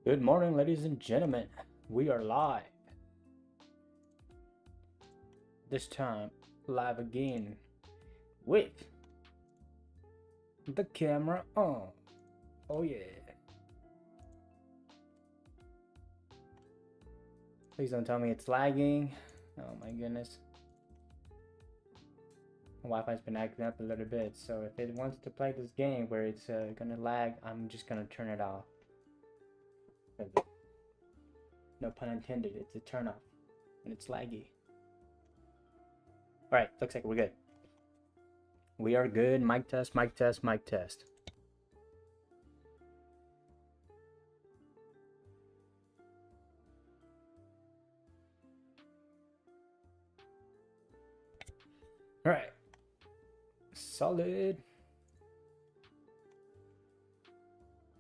Good morning, ladies and gentlemen. We are live. This time, live again with the camera on. Oh, yeah. Please don't tell me it's lagging. Oh, my goodness. My Wi-Fi's been acting up a little bit, so if it wants to play this game where it's gonna lag, I'm just gonna turn it off. No pun intended, it's a turn off and it's laggy. Alright, looks like we're good. We are good. Mic test, mic test, mic test. Alright. Solid.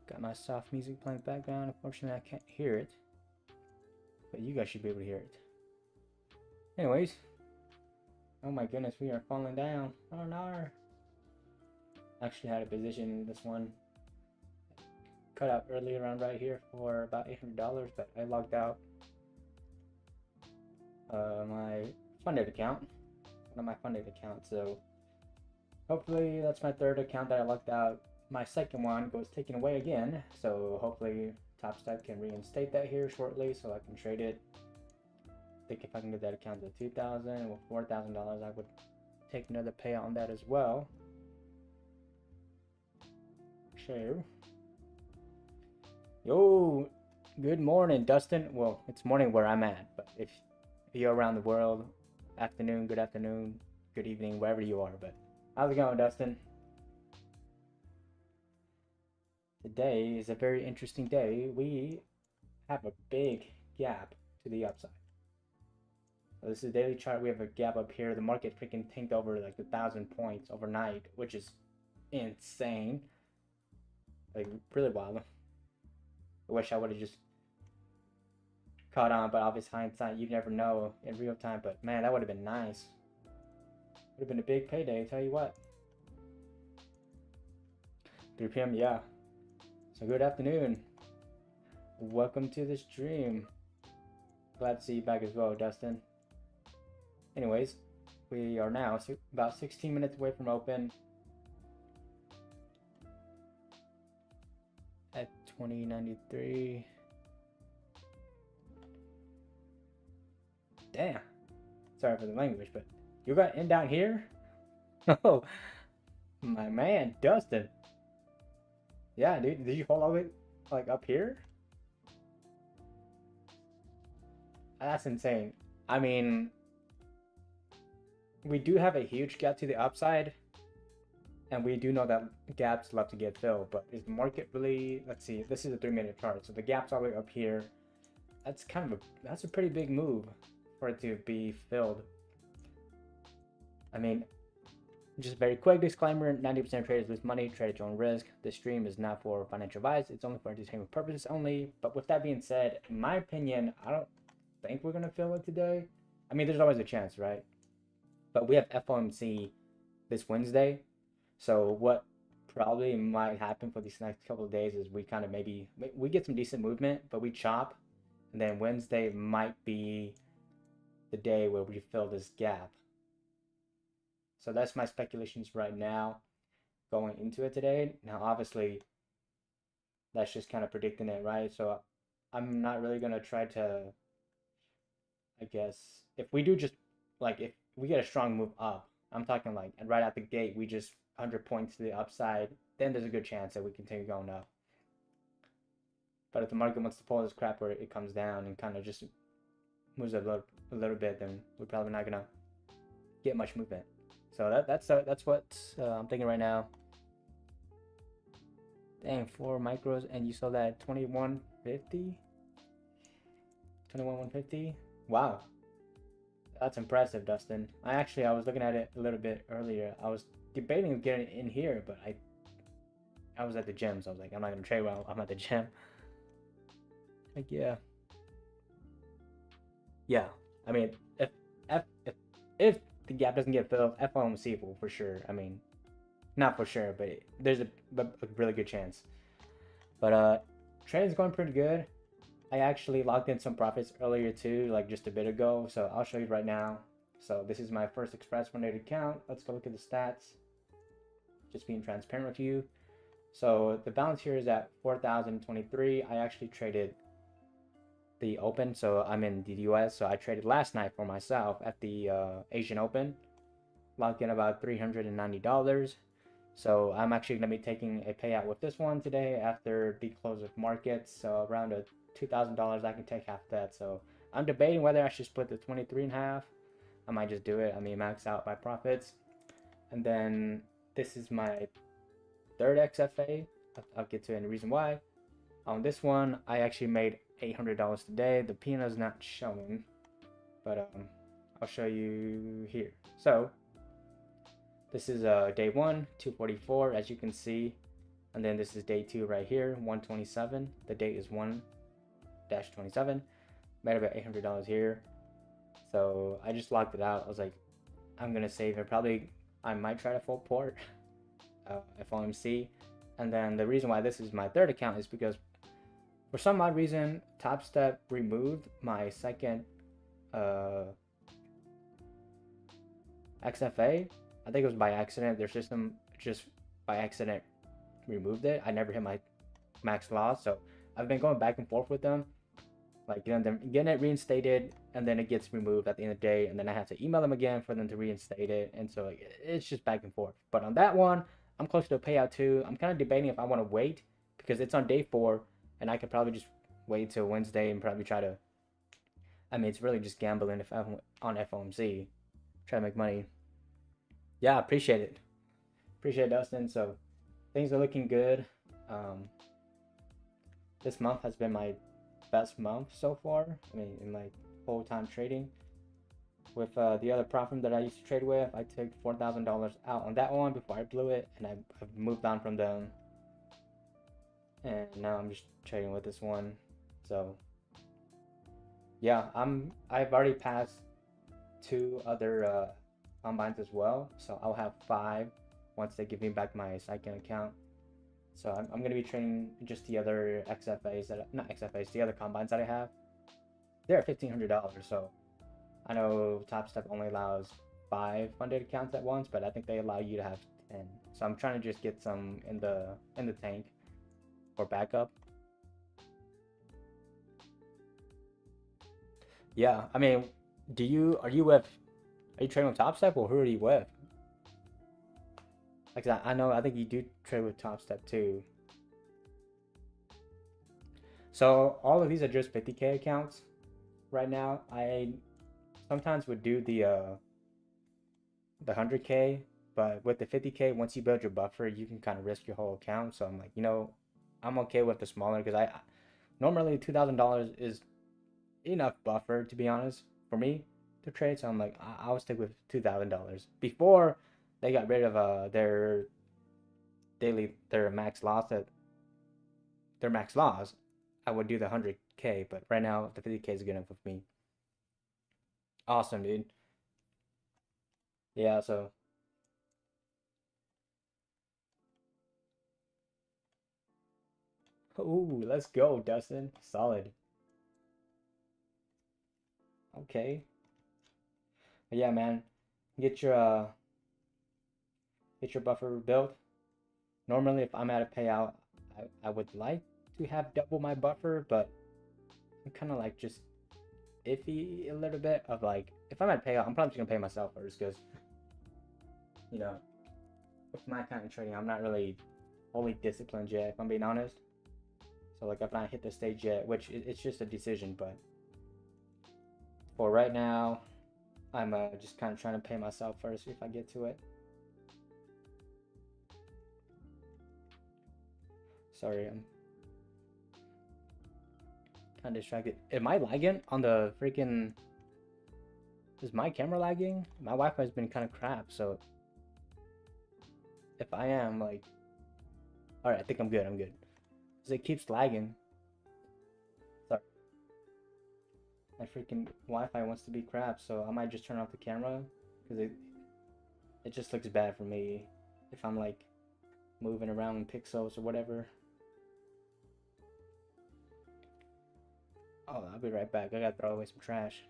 Got my soft music playing in the background. Unfortunately, I can't hear it. But you guys should be able to hear it. Anyways. Oh my goodness, we are falling down. Oh no. Actually had a position in this one. Cut out earlier around right here for about $800, but I logged out my funded account. One of my funded accounts, so hopefully that's my third account that I logged out. My second one was taken away again, so hopefully Top Step can reinstate that here shortly so I can trade it. I think if I can get that account to $2,000 or $4,000, I would take another payout on that as well. So, yo, good morning, Dustin. Well, it's morning where I'm at, but if you're around the world, afternoon, good evening, wherever you are. But how's it going, Dustin? Today is a very interesting day. We have a big gap to the upside. So this is a daily chart. We have a gap up here. The market freaking tanked over like 1,000 points overnight, which is insane. Like really wild. I wish I would have just caught on, but obvious hindsight, you never know in real time. But man, that would have been nice. Would have been a big payday, I tell you what. 3 p.m. Yeah. So good afternoon. Welcome to the stream. Glad to see you back as well, Dustin. Anyways, we are now about 16 minutes away from open. At 2093. Damn. Sorry for the language, but you got in down here? Oh, my man, Dustin. Yeah, dude, did you hold all the way like up here? That's insane. I mean, we do have a huge gap to the upside, and we do know that gaps love to get filled, but is the market really, let's see, this is a 3-minute chart, so the gap's all the way up here. That's kind of that's a pretty big move for it to be filled. I mean, just very quick disclaimer, 90% of traders lose money, trade at your own risk. This stream is not for financial advice, it's only for entertainment purposes only. But with that being said, in my opinion, I don't think we're gonna fill it today. I mean, there's always a chance, right? But we have FOMC this Wednesday, so what probably might happen for these next couple of days is we kind of maybe we get some decent movement, but we chop, and then Wednesday might be the day where we fill this gap. So that's my speculations right now going into it today. Now, obviously, that's just kind of predicting it, right? So I'm not really going to try to, I guess, if we do just, like, if we get a strong move up, I'm talking like right out the gate, we just 100 points to the upside, then there's a good chance that we continue going up. But if the market wants to pull this crap where it comes down and kind of just moves a little bit, then we're probably not going to get much movement. So that's what I'm thinking right now. Dang, 4 micros, and you saw that 2150? 21,150? Wow. That's impressive, Dustin. I was looking at it a little bit earlier. I was debating getting in here, but I was at the gym, so I was like, I'm not gonna trade while I'm at the gym. Like, yeah. Yeah. I mean, if the gap doesn't get filled, FOMC will for sure. I mean, not for sure, but there's a really good chance. But trading's going pretty good. I actually logged in some profits earlier too, like just a bit ago. So I'll show you right now. So this is my first Express 180 account. Let's go look at the stats. Just being transparent with you. So the balance here is at 4,023. I actually traded the Open. So I'm in the US. So I traded last night for myself at the Asian Open. Logged in about $390. So I'm actually going to be taking a payout with this one today after the close of markets. So around a $2,000, I can take half that. So I'm debating whether I should split the 23 in half. I might just do it. I mean, max out my profits. And then this is my third XFA. I'll get to it in the reason why. On this one, I actually made $800 today. The P&L is not showing, but I'll show you here. So this is day 1, 244, as you can see. And then this is day 2 right here, 127. The date is 1-27. Made about $800 here. So I just locked it out. I was like, I'm going to save it. Probably I might try to full port FOMC. And then the reason why this is my third account is because for some odd reason, Top Step removed my second XFA. I think it was by accident. Their system just by accident removed it. I never hit my max loss, so I've been going back and forth with them, like getting it reinstated, and then it gets removed at the end of the day, and then I have to email them again for them to reinstate it, and so it's just back and forth. But on that one, I'm close to a payout too. I'm kind of debating if I want to wait because it's on day 4, and I could probably just wait till Wednesday and probably try to. I mean, it's really just gambling if I'm on FOMC, try to make money. Yeah, appreciate it. Appreciate it, Dustin. So things are looking good. This month has been my best month so far. I mean, in my whole time trading. With the other prop firm that I used to trade with, I took $4,000 out on that one before I blew it, and I've moved on from them. And now I'm just trading with this one. So yeah, I've already passed 2 other combines as well, so I'll have 5 once they give me back my second account. So I'm going to be trading just the other XFAs not XFAs, the other combines that I have. They're at $1,500, so I know Top Step only allows 5 funded accounts at once, but I think they allow you to have 10. So I'm trying to just get some in the tank for backup. Yeah, I mean, are you trading with Top Step, or who are you with? Like I think you do trade with Top Step too. So all of these are just 50K accounts right now. I sometimes would do the 100K, but with the 50K, once you build your buffer, you can kind of risk your whole account. So I'm like, I'm okay with the smaller, because I normally $2,000 is enough buffer, to be honest, for me to trade. So I'm like, I'll stick with $2,000. Before they got rid of their max loss I would do the 100K, but right now the 50K is good enough with me. Awesome, dude. Yeah, so ooh, let's go, Dustin. Solid. Okay. But yeah, man, get your buffer built. Normally, if I'm at a payout, I would like to have double my buffer, but I'm kind of like just iffy a little bit of like, if I'm at a payout, I'm probably just gonna pay myself first, because with my kind of trading, I'm not really fully disciplined yet, if I'm being honest. So like, if I hit the stage yet, which it's just a decision, but for right now, I'm just kind of trying to pay myself first if I get to it. Sorry, I'm kind of distracted. Am I lagging on the freaking... Is my camera lagging? My Wi-Fi has been kind of crap, so if I am, like... Alright, I think I'm good, because it keeps lagging. Sorry. My freaking Wi-Fi wants to be crap, so I might just turn off the camera, because it just looks bad for me if I'm like moving around pixels or whatever. Oh, I'll be right back. I gotta throw away some trash.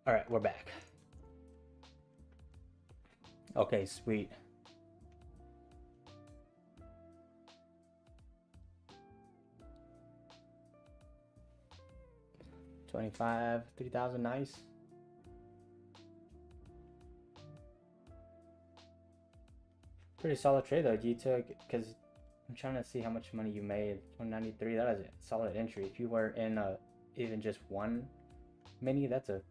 All right, we're back. Okay, sweet. $25, $3,000, nice. Pretty solid trade though. You took, because I'm trying to see how much money you made. 193. That is a solid entry. If you were in even just one mini, that's a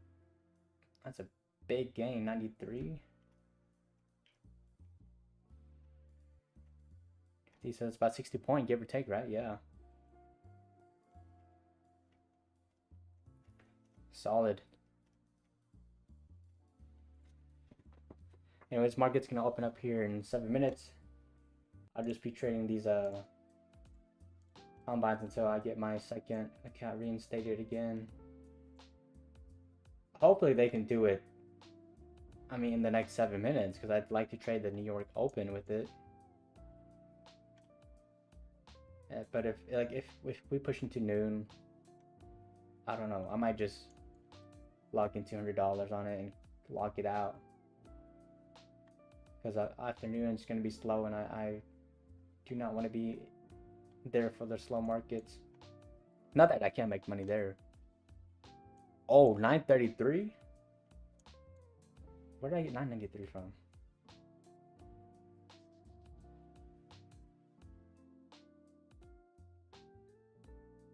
big gain. 93. He says it's about 60 point, give or take, right? Yeah. Solid. Anyways, market's gonna open up here in 7 minutes. I'll just be trading these combines until I get my second account reinstated again. Hopefully they can do it, I mean, in the next 7 minutes, because I'd like to trade the New York Open with it. But if we push into noon, I don't know, I might just lock in $200 on it and lock it out, because afternoon is going to be slow, and I do not want to be there for the slow markets. Not that I can't make money there. Oh, 933. Where did I get 993 from?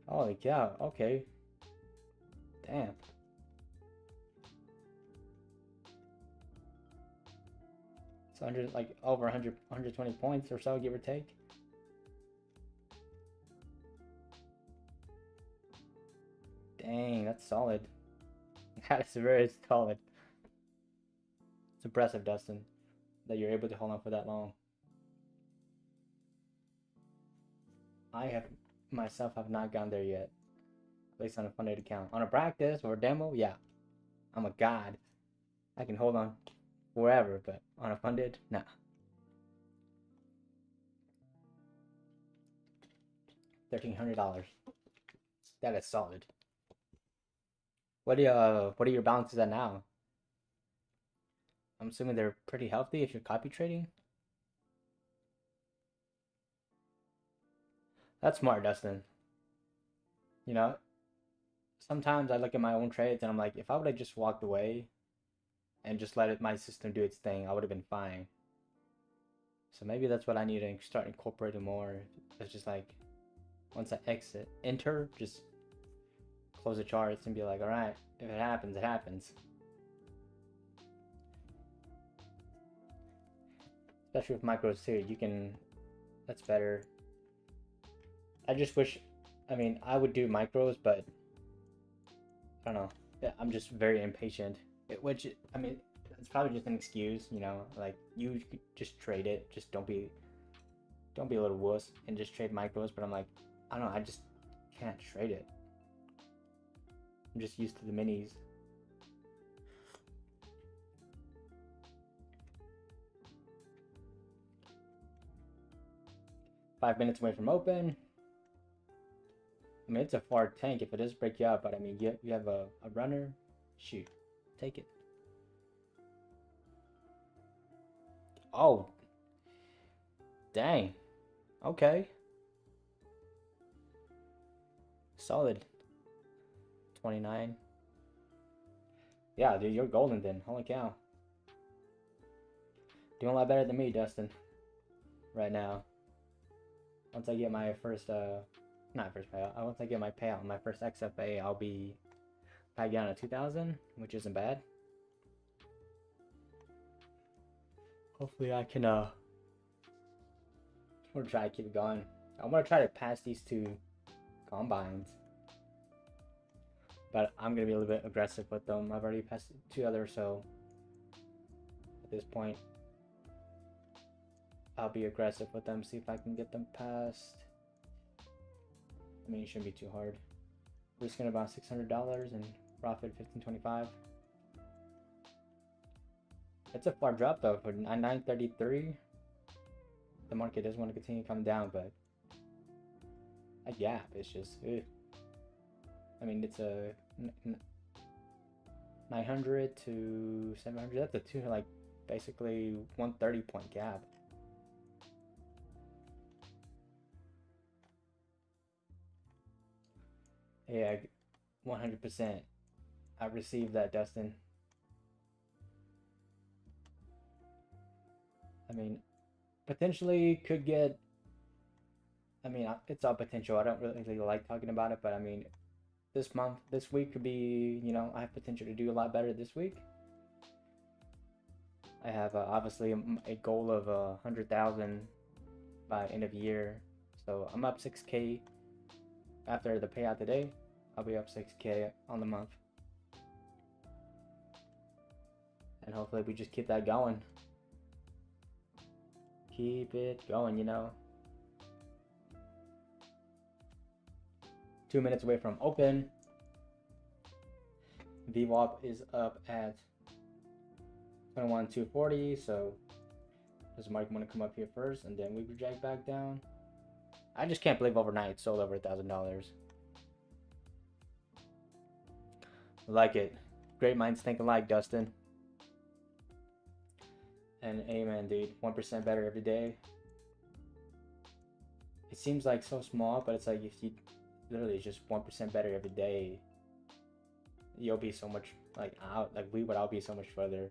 Holy cow, okay. Damn. It's 100, like over 100, 120 points or so, give or take. Dang, that's solid. That's very solid. It's impressive, Dustin, that you're able to hold on for that long. I have myself have not gone there yet. At least on a funded account. On a practice or a demo, yeah. I'm a god. I can hold on forever, but on a funded, nah. $1,300. That is solid. What are your balances at now? I'm assuming they're pretty healthy if you're copy trading. That's smart, Dustin. You know, sometimes I look at my own trades and I'm like, if I would have just walked away and just let my system do its thing, I would have been fine. So maybe that's what I need to start incorporating more. It's just like, once I enter, just close the charts and be like, all right, if it happens, it happens. Especially with micros too, you can, that's better. I just wish, I mean, I would do micros, but I don't know. Yeah, I'm just very impatient. Which, I mean, it's probably just an excuse, you know, like you just trade it. Just don't be a little wuss and just trade micros. But I'm like, I don't know, I just can't trade it. I'm just used to the minis. Five minutes away from open. I mean, it's a far tank if it does break you out, but I mean, you have a runner. Shoot, take it. Oh, dang. Okay. Solid. 29. Yeah, dude, you're golden then. Holy cow. Doing a lot better than me, Dustin. Right now. Once I get my first, not first payout. Once I get my payout, my first XFA, I'll be back down to 2,000, which isn't bad. Hopefully I can we'll try to keep it going. I'm gonna try to pass these two combines, but I'm gonna be a little bit aggressive with them. I've already passed two others, so at this point I'll be aggressive with them, see if I can get them past. I mean, it shouldn't be too hard. We're just gonna about $600 and profit $15.25. It's a far drop though for 933. The market does want to continue coming down, but a gap is just I mean, it's a 900 to 700. That's a two, like basically 130 point gap. Yeah, 100%. I received that, Dustin. I mean, potentially could get. I mean, it's all potential. I don't really like talking about it, but I mean, this week could be, you know, I have potential to do a lot better this week. I have obviously a goal of 100,000 by end of year, so I'm up 6K after the payout today. I'll be up 6K on the month, and hopefully we just keep that going. Keep it going, you know. 2 minutes away from open. VWAP is up at 21,240, so does Mike want to come up here first and then we project back down? I just can't believe overnight it sold over $1,000. Like it. Great minds think alike, Dustin. And amen, dude. 1% better every day. It seems like so small, but it's like if you literally just 1% better every day, you'll be so much like out. Like we would all be so much further.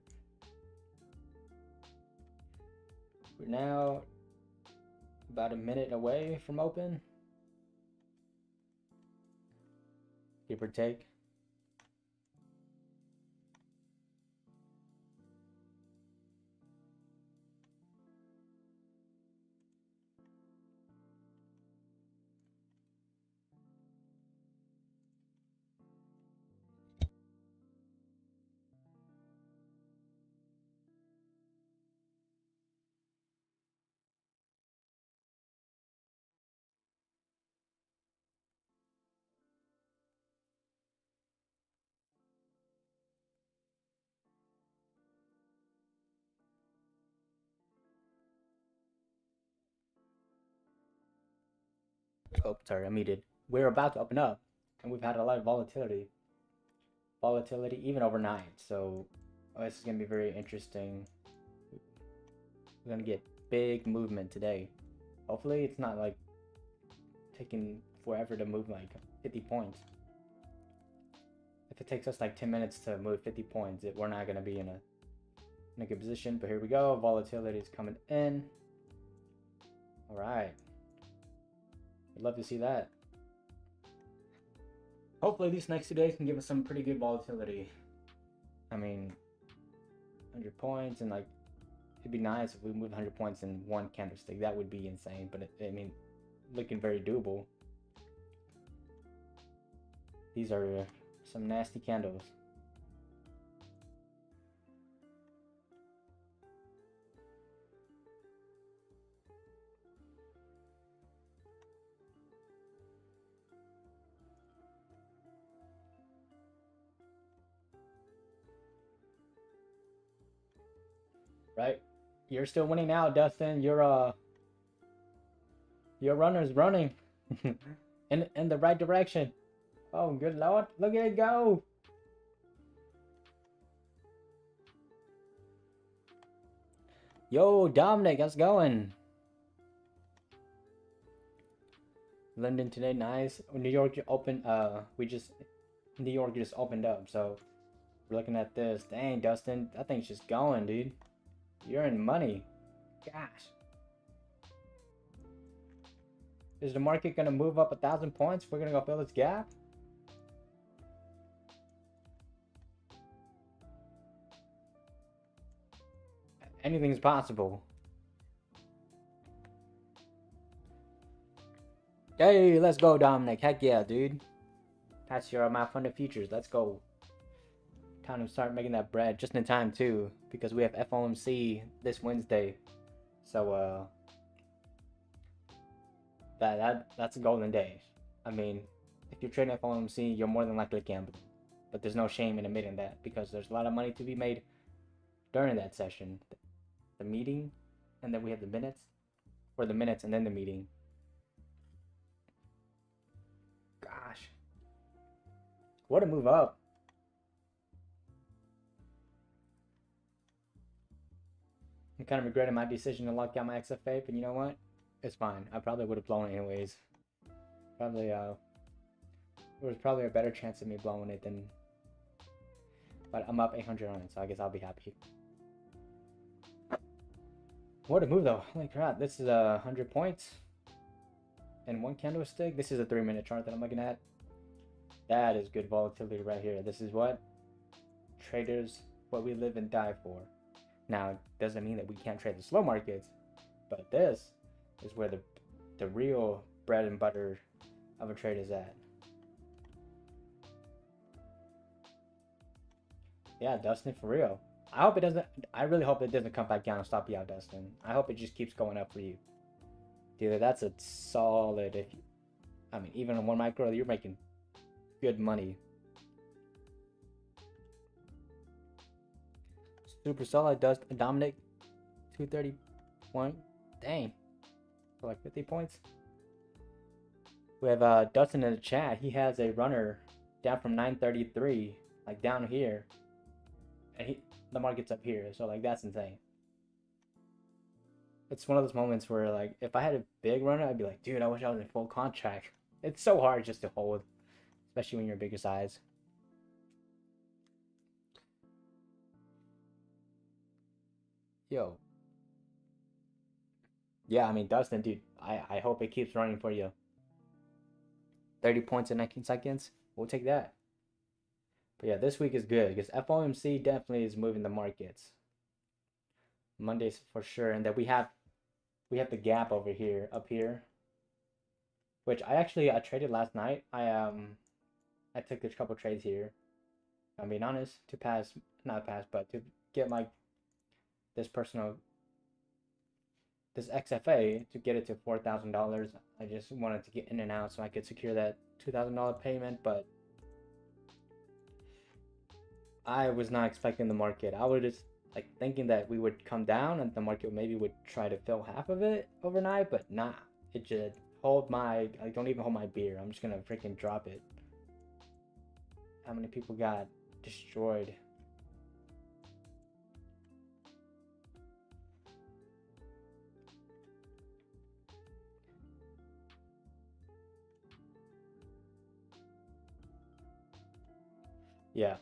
We're now about a minute away from open, give or take. Oh, sorry, I muted. We're about to open up, and we've had a lot of volatility even overnight. So this is gonna be very interesting. We're gonna get big movement today. Hopefully, it's not like taking forever to move like 50 points. If it takes us like 10 minutes to move 50 points, we're not gonna be in a good position. But here we go. Volatility is coming in. All right. I'd love to see that. Hopefully these next 2 days can give us some pretty good volatility. I mean, 100 points, and like, it'd be nice if we move 100 points in one candlestick. That would be insane, but I mean, looking very doable. These are some nasty candles. Right? You're still winning now, Dustin. Your runner's running in the right direction. Oh, good lord. Look at it go. Yo, Dominic, how's it going? London today, nice. New York opened, New York just opened up, so we're looking at this. Dang, Dustin, that thing's just going, dude. You're in money. Gosh. Is the market gonna move up 1,000 points? We're gonna go fill this gap? Anything's possible. Hey, let's go, Dominic. Heck yeah, dude. That's your my funded futures. Let's go. Time to start making that bread just in time too, because we have FOMC this Wednesday. So that's a golden day. I mean, if you're trading FOMC, you're more than likely gambling. But there's no shame in admitting that, because there's a lot of money to be made during that session. The meeting, and then we have the minutes, or the minutes and then the meeting. Gosh. What a move up. I'm kind of regretting my decision to lock out my XFA, but you know what? It's fine. I probably would have blown it anyways. Probably, there was probably a better chance of me blowing it than... But I'm up 800 on it, so I guess I'll be happy. What a move though. Holy crap, this is 100 points. And one candlestick. This is a 3-minute chart that I'm looking at. That is good volatility right here. This is what traders, what we live and die for. Now, it doesn't mean that we can't trade the slow markets, but this is where the real bread and butter of a trade is at. Yeah, Dustin, for real. I hope it doesn't. I really hope it doesn't come back down and stop you out, Dustin. I hope it just keeps going up for you, dude. That's a solid. If you, I mean, even on one micro, you're making good money. Super solid, Dominic. 230 point. Dang. For like 50 points. We have Dustin in the chat. He has a runner down from 933, like down here, and the market's up here. So like that's insane. It's one of those moments where like if I had a big runner, I'd be like, dude, I wish I was in full contract. It's so hard just to hold, especially when you're a bigger size. Yo. Yeah, I mean, Dustin, dude, I hope it keeps running for you. 30 points in 19 seconds. We'll take that. But yeah, this week is good because FOMC definitely is moving the markets. Mondays for sure. And then we have the gap over here, up here. Which I traded last night. I took a couple trades here. I'm being honest, to get like this XFA to get it to $4,000. I just wanted to get in and out so I could secure that $2,000 payment, but I was not expecting the market. I was just like thinking that we would come down and the market maybe would try to fill half of it overnight, but nah. It just don't even hold my beer. I'm just gonna freaking drop it. How many people got destroyed? Yeah,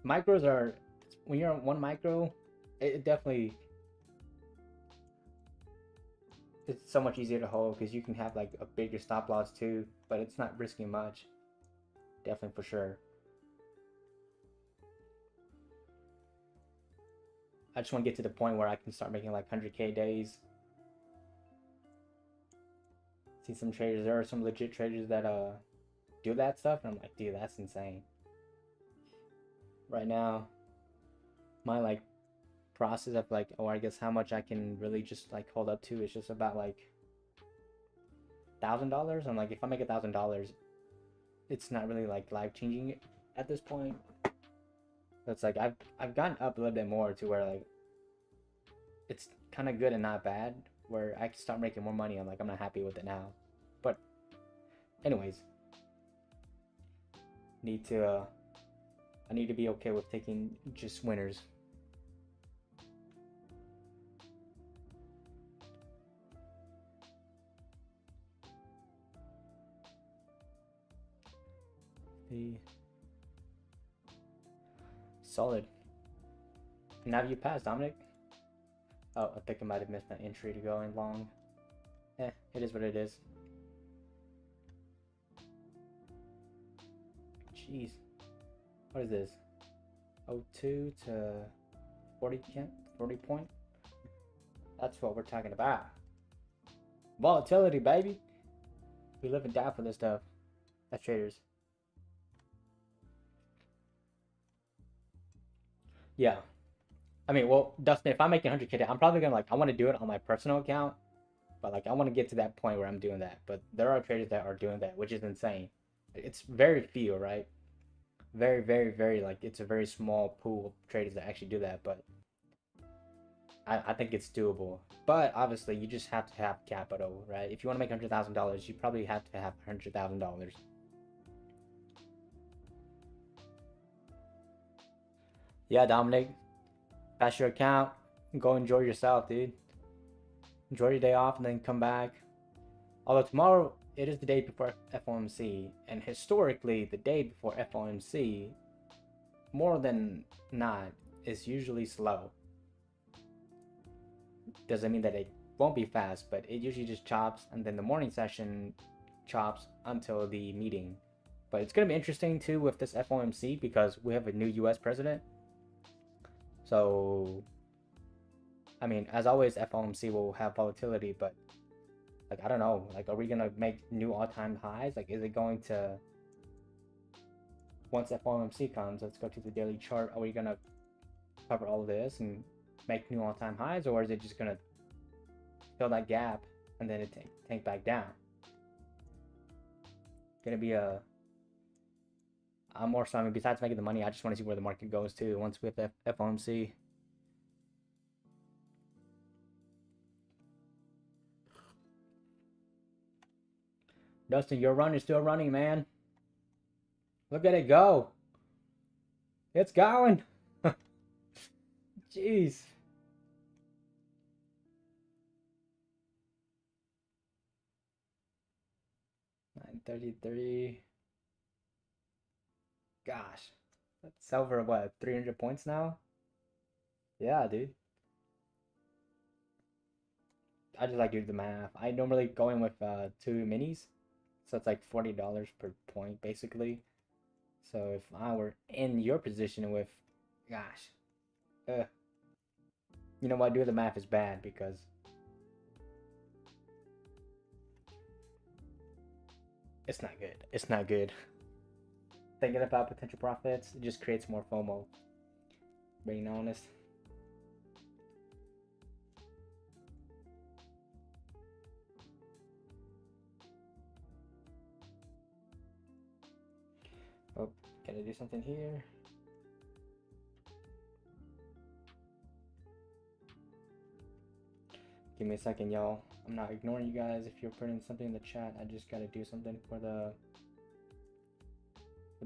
micros are, when you're on one micro, it definitely, it's so much easier to hold because you can have like a bigger stop loss too, but it's not risking much. Definitely for sure. I just want to get to the point where I can start making like 100K days. See some traders, there are some legit traders that do that stuff, and I'm like, dude, that's insane. Right now, my like process of like, I guess how much I can really just like hold up to is just about like $1,000. I'm like, if I make $1,000, it's not really like life changing at this point. So it's like I've gotten up a little bit more to where like it's kind of good and not bad, where I can start making more money. I'm like, I'm not happy with it now, but anyways, I need to be okay with taking just winners. Solid. Now you passed, Dominic. Oh, I think I might have missed my entry to going long. It is what it is. Jeez. What is this? 02 to 40 point? That's what we're talking about. Volatility, baby. We live and die for this stuff as traders. Yeah. I mean, well, Dustin, if I'm making 100K, I'm probably gonna I want to do it on my personal account, but I want to get to that point where I'm doing that. But there are traders that are doing that, which is insane. It's very few, right? Very, very, very it's a very small pool of traders that actually do that. But I think it's doable. But obviously, you just have to have capital, right? If you want to make $100,000, you probably have to have $100,000. Yeah, Dominic, pass your account, go enjoy yourself, dude. Enjoy your day off and then come back. Although tomorrow it is the day before FOMC, and historically, the day before FOMC, more than not, is usually slow. Doesn't mean that it won't be fast, but it usually just chops, and then the morning session chops until the meeting. But it's going to be interesting too with this FOMC because we have a new US president. So, I mean, as always, FOMC will have volatility, but I don't know, are we gonna make new all-time highs? Is it going to, once FOMC comes, let's go to the daily chart, are we gonna cover all of this and make new all-time highs, or is it just gonna fill that gap and then it tank back down? Gonna be I'm more so, I mean, besides making the money, I just want to see where the market goes too once we have the FOMC. Dustin, your run is still running, man. Look at it go. It's going. Jeez. 933. Gosh. That's over, what, 300 points now? Yeah, dude. I just do the math. I normally go in with 2 minis. So it's $40 per point, basically. So if I were in your position with, gosh, you know what? Doing the math is bad because it's not good. It's not good. Thinking about potential profits, it just creates more FOMO. Being honest. Oh, can I do something here? Give me a second, y'all. I'm not ignoring you guys. If you're putting something in the chat, I just gotta do something for the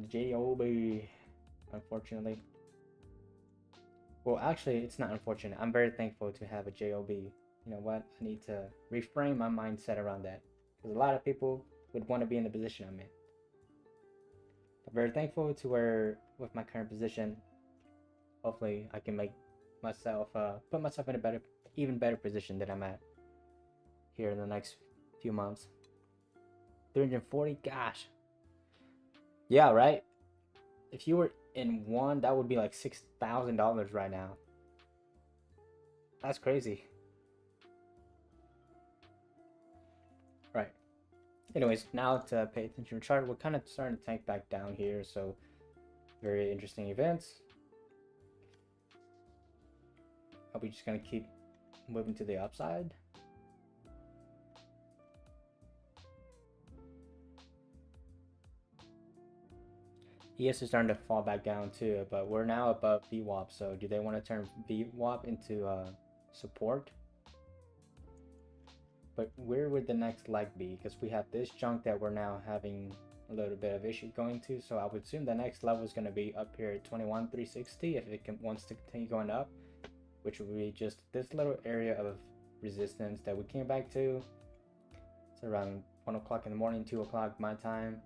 JOB, unfortunately. Well, actually, it's not unfortunate. I'm very thankful to have a JOB. You know what? I need to reframe my mindset around that. Because a lot of people would want to be in the position I'm in. I'm very thankful to where, with my current position, hopefully I can make myself, put myself in a even better position than I'm at here in the next few months. 340, gosh. Yeah, right? If you were in one, that would be $6,000 right now. That's crazy. Right. Anyways, now to pay attention to the chart, we're kind of starting to tank back down here, so very interesting events. Are we just going to keep moving to the upside? ES is starting to fall back down too, but we're now above VWAP, so do they want to turn VWAP into support? But where would the next leg be? Because we have this chunk that we're now having a little bit of issue going to, so I would assume the next level is going to be up here at 21,360 if it wants to continue going up, which would be just this little area of resistance that we came back to. It's around 1 o'clock in the morning, 2 o'clock my time.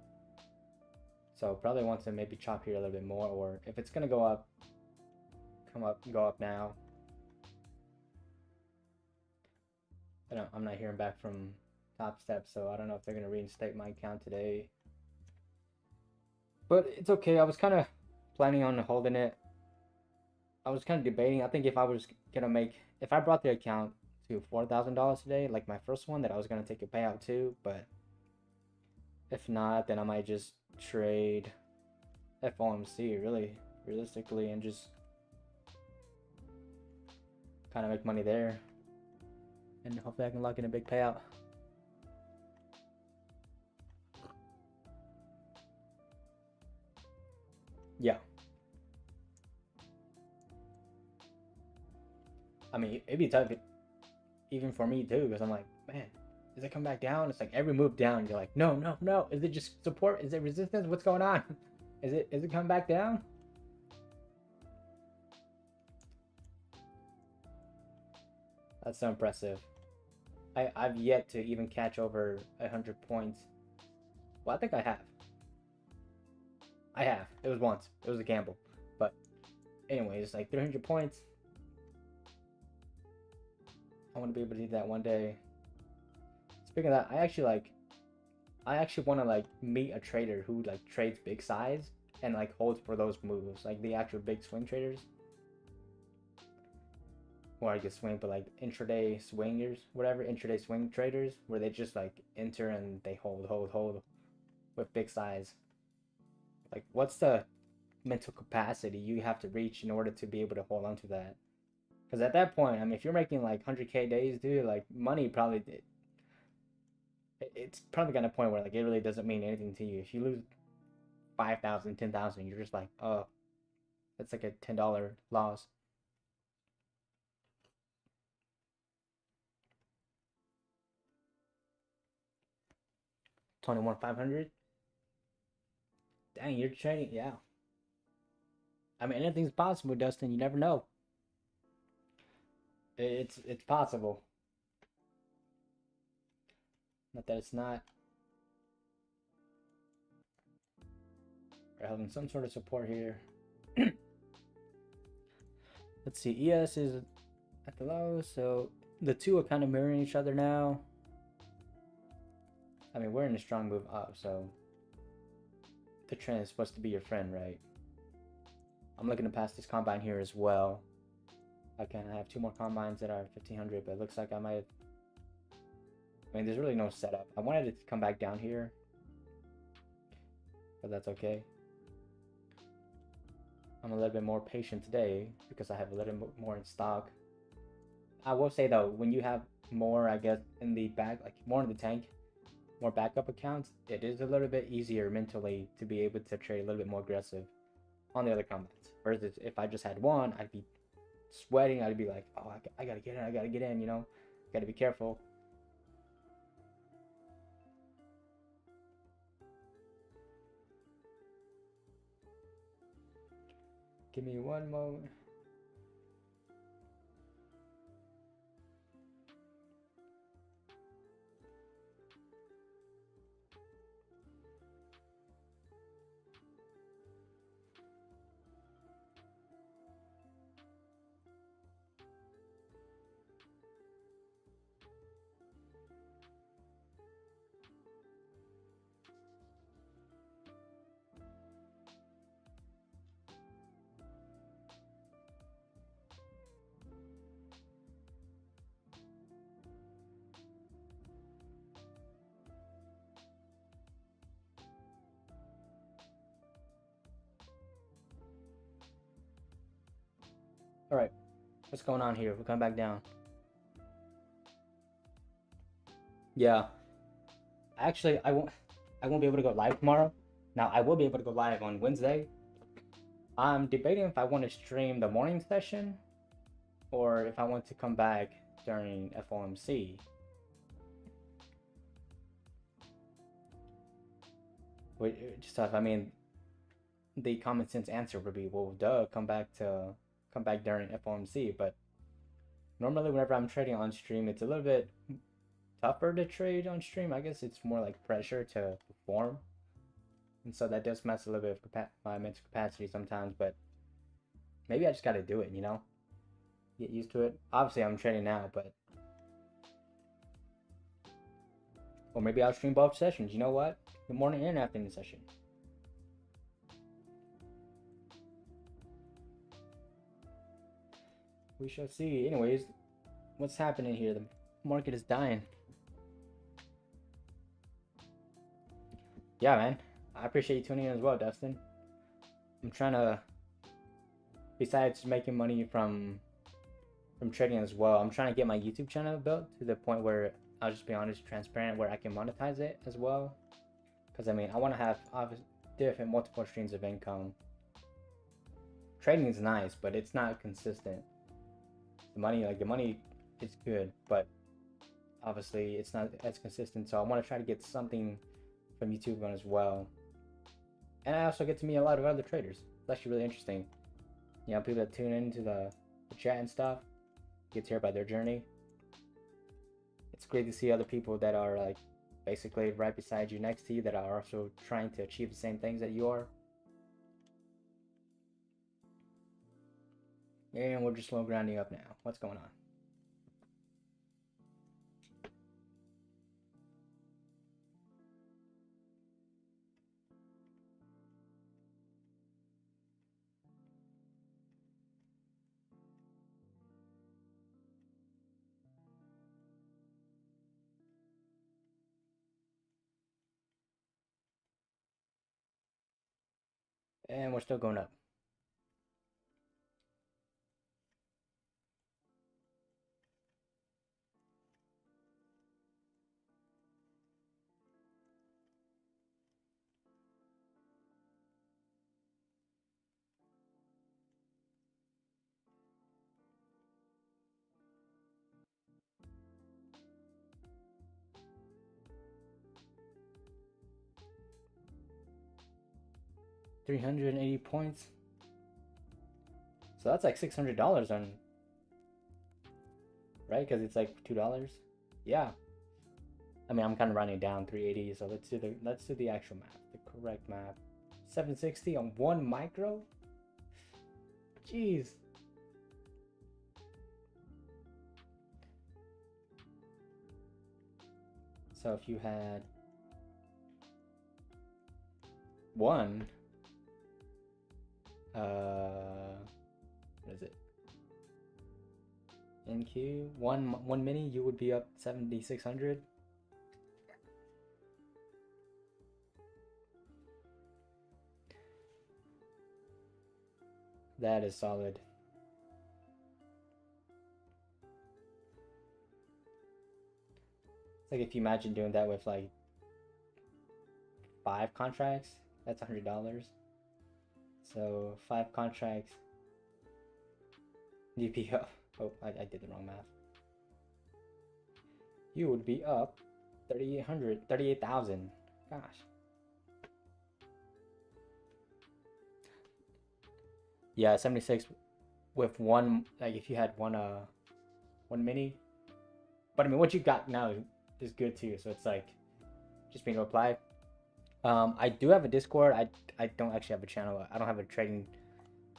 So probably wants to maybe chop here a little bit more, or if it's gonna go up, go up now. I'm not hearing back from Top Step, so I don't know if they're gonna reinstate my account today. But it's okay. I was kind of planning on holding it. I was kind of debating. I think if I was gonna if I brought the account to $4,000 today, like my first one that I was gonna take a payout to, but if not, then I might just trade FOMC really realistically and just kind of make money there, and hopefully I can lock in a big payout. Yeah. I mean, it'd be tough even for me too, because I'm like, man, does it come back down? It's like every move down, you're like, no, no, no. Is it just support? Is it resistance? What's going on? Is it coming back down? That's so impressive. I've yet to even catch over 100 points. Well, I think I have. I have. It was once. It was a gamble. But anyways, like 300 points. I want to be able to do that one day. Speaking of that, I actually want to like meet a trader who like trades big size and like holds for those moves, like the actual big swing traders. Or I guess swing, but like intraday swingers, whatever, intraday swing traders, where they just like enter and they hold with big size. Like, what's the mental capacity you have to reach in order to be able to hold on to that? Because at that point, I mean, if you're making like 100K days, dude, like money probably, it's probably got a point where like it really doesn't mean anything to you. If you lose 5,000, 10,000, you're just like, oh, that's like a $10 loss. $21,500. Dang, you're trading, yeah. I mean, anything's possible, Dustin. You never know. It's possible. Not that it's not. We're having some sort of support here. Let's see. ES is at the low, so the two are kind of mirroring each other now. I mean, we're in a strong move up, so the trend is supposed to be your friend, right? I'm looking to pass this combine here as well. I have two more combines that are 1,500, but it looks like I might have... I mean, there's really no setup. I wanted it to come back down here, but that's okay. I'm a little bit more patient today because I have a little bit more in stock. I will say though, when you have more, I guess, in the back, like more in the tank, more backup accounts, it is a little bit easier mentally to be able to trade a little bit more aggressive on the other combines. Whereas if I just had one, I'd be sweating. I'd be like, oh, I gotta get in, I gotta get in, you know, gotta be careful. Give me one moment. All right, what's going on here? We'll come back down. Yeah, actually, I won't be able to go live tomorrow. Now I will be able to go live on Wednesday. I'm debating if I want to stream the morning session or if I want to come back during FOMC. Which just tough. I mean, the common sense answer would be, well, duh, come back during FOMC. But normally, whenever I'm trading on stream, it's a little bit tougher to trade on stream. I guess it's more like pressure to perform, and so that does mess a little bit of my mental capacity sometimes. But maybe I just got to do it, you know, get used to it. Obviously, I'm trading now, but or maybe I'll stream both sessions. You know what? The morning and afternoon session. We shall see. Anyways, What's happening here? The market is dying. Yeah, man. I appreciate you tuning in as well, Dustin. I'm trying to, besides making money from trading as well, I'm trying to get my YouTube channel built to the point where I'll just be honest, transparent, where I can monetize it as well. Because I mean, I want to have different multiple streams of income. Trading is nice, but it's not consistent. The money is good, but obviously it's not as consistent. So I want to try to get something from YouTube on as well. And I also get to meet a lot of other traders. It's actually really interesting. You know, people that tune into the chat and stuff, get to hear about their journey. It's great to see other people that are like basically right beside you, next to you, that are also trying to achieve the same things that you are. And we're just slow grounding up now. What's going on? And we're still going up. $380 points. So that's like $600 on, right? Because it's like $2. Yeah. I mean, I'm kind of rounding down 380. So let's do the actual math, the correct math. 760 on one micro. Jeez. So if you had one, what is it? NQ one mini, you would be up 7,600. That is solid. It's like if you imagine doing that with like 5 contracts, that's $100. So 5 contracts, you'd be up. Oh, I did the wrong math. You would be up 3,800, 38,000. Gosh. Yeah, 76 with one, like if you had one mini. But I mean, what you got now is good too. So it's like just being able to apply. I do have a Discord. I don't actually have a channel. I don't have a trading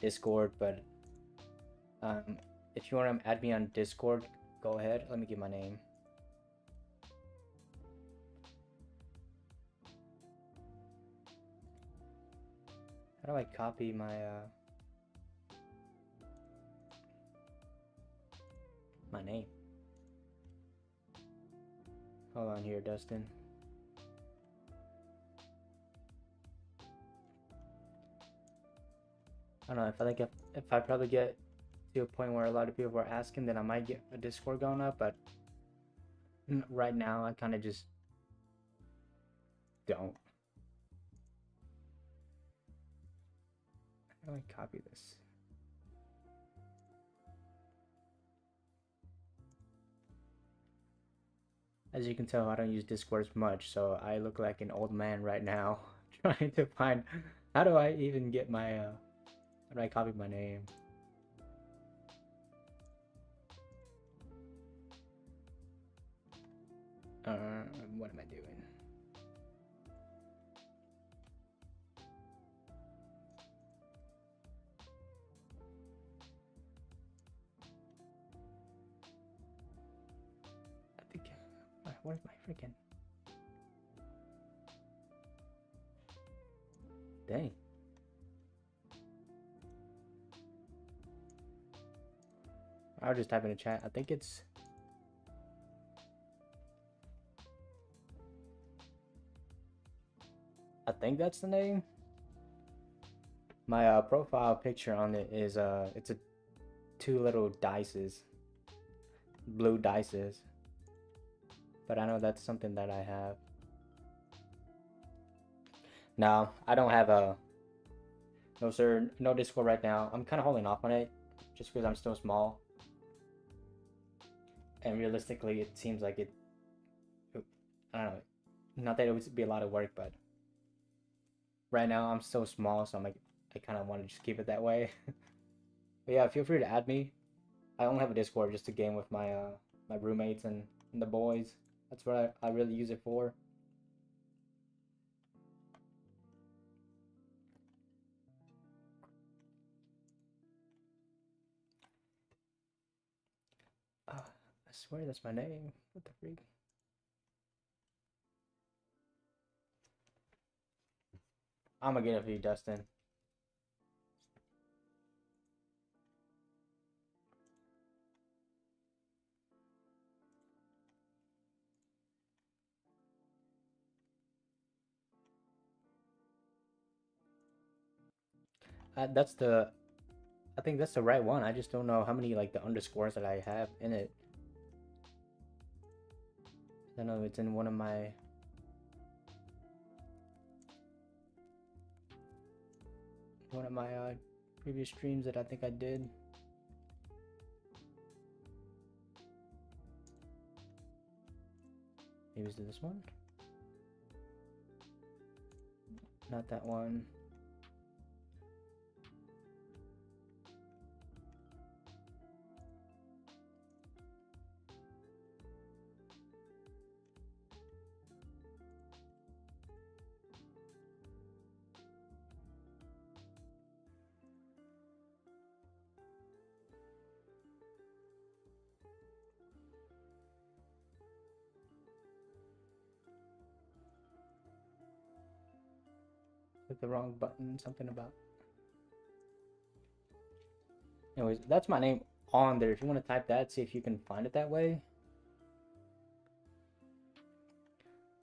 Discord, but if you want to add me on Discord, go ahead. Let me give my name. How do I copy my my name? Hold on here, Dustin. I don't know. I think if I probably get to a point where a lot of people are asking, then I might get a Discord going up. But right now, I kind of just don't. How do I copy this? As you can tell, I don't use Discord as much, so I look like an old man right now trying to find how do I even get my how do I copy my name? What am I doing? I think what is my freaking dang. I'll just type in a chat. I think it's I think that's the name. My profile picture on it is it's a two little dices, blue dices. But I know that's something that I have. No, I don't have a no sir, no Discord right now. I'm kind of holding off on it just because I'm still small. And realistically, it seems like I don't know, not that it would be a lot of work, but right now I'm so small, so I'm like, I kind of want to just keep it that way. But yeah, feel free to add me. I only have a Discord just to game with my my roommates and the boys. That's what I really use it for. I swear that's my name. What the freak? I'm gonna get it for you, Dustin. That's the. I think that's the right one. I just don't know how many like the underscores that I have in it. I don't know. It's in one of my. Previous streams that I think I did. Maybe it's this one. Not that one. Click the wrong button. Something about. Anyways, that's my name on there. If you want to type that, see if you can find it that way.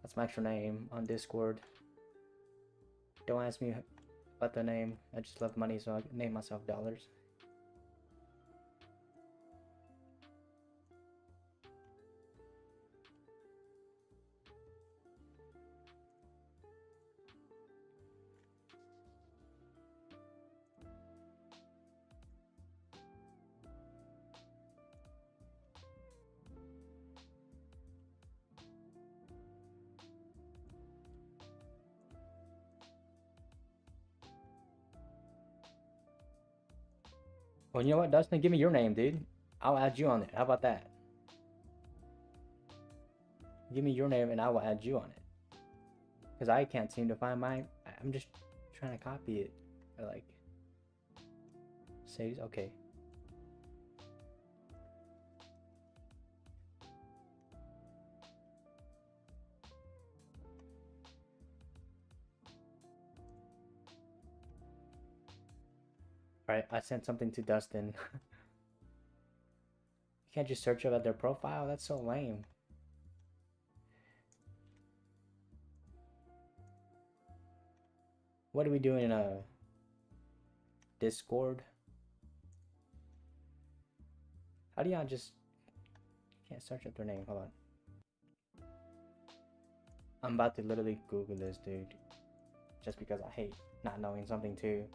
That's my actual name on Discord. Don't ask me about the name. I just love money, so I name myself Dollars. Well, you know what, Dustin? Give me your name, dude. I'll add you on it. How about that? Give me your name and I will add you on it. Because I can't seem to find mine. I'm just trying to copy it. Or like... Say, okay. Alright, I sent something to Dustin. You can't just search about their profile? That's so lame. What are we doing in a Discord? How do y'all just... Can't search up their name. Hold on. I'm about to literally Google this, dude. Just because I hate not knowing something too.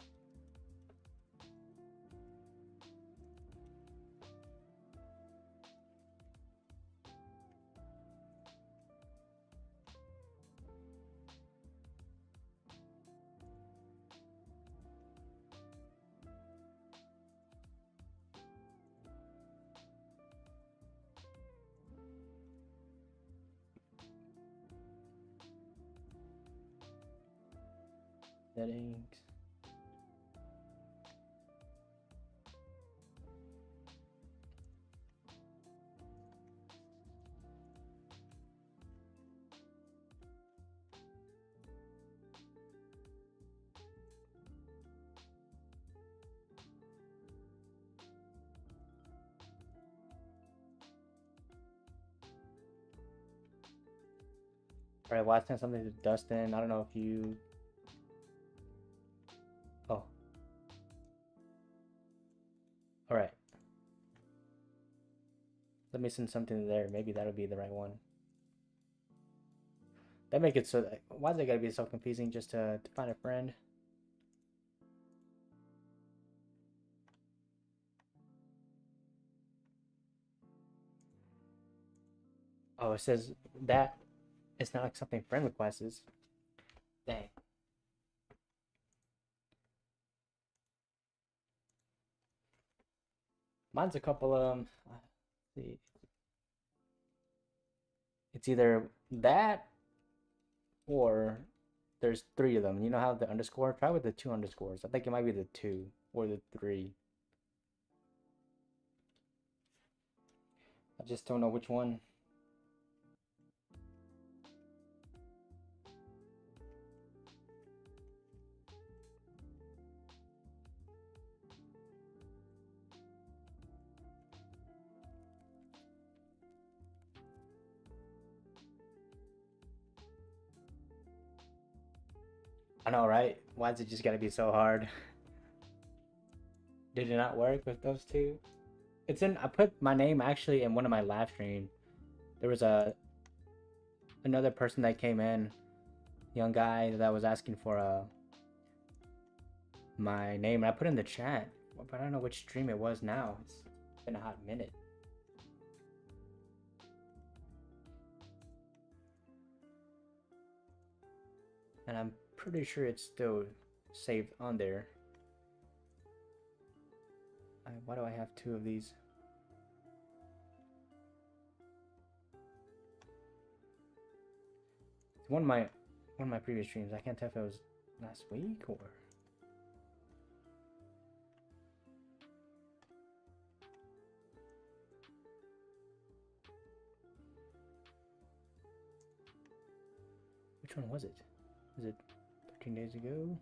Settings. Alright, well, I sent something to Dustin. I don't know if you Let me send something there. Maybe that'll be the right one. That make it so. Why is it gotta be so confusing just to find a friend? Oh, it says that it's not accepting friend requests. Dang. Mine's a couple see. It's either that or there's 3 of them. You know how the underscore? Try with the 2 underscores. I think it might be the 2 or the 3. I just don't know which one. I know, right? Why is it just gotta be so hard? Did it not work with those 2? It's in. I put my name actually in one of my live streams. There was another person that came in, young guy that was asking for my name, and I put in the chat, but I don't know which stream it was now. It's been a hot minute. And I'm pretty sure it's still saved on there. Why do I have 2 of these? It's one of my previous streams. I can't tell if it was last week or. Which one was it? Was it 13 days ago?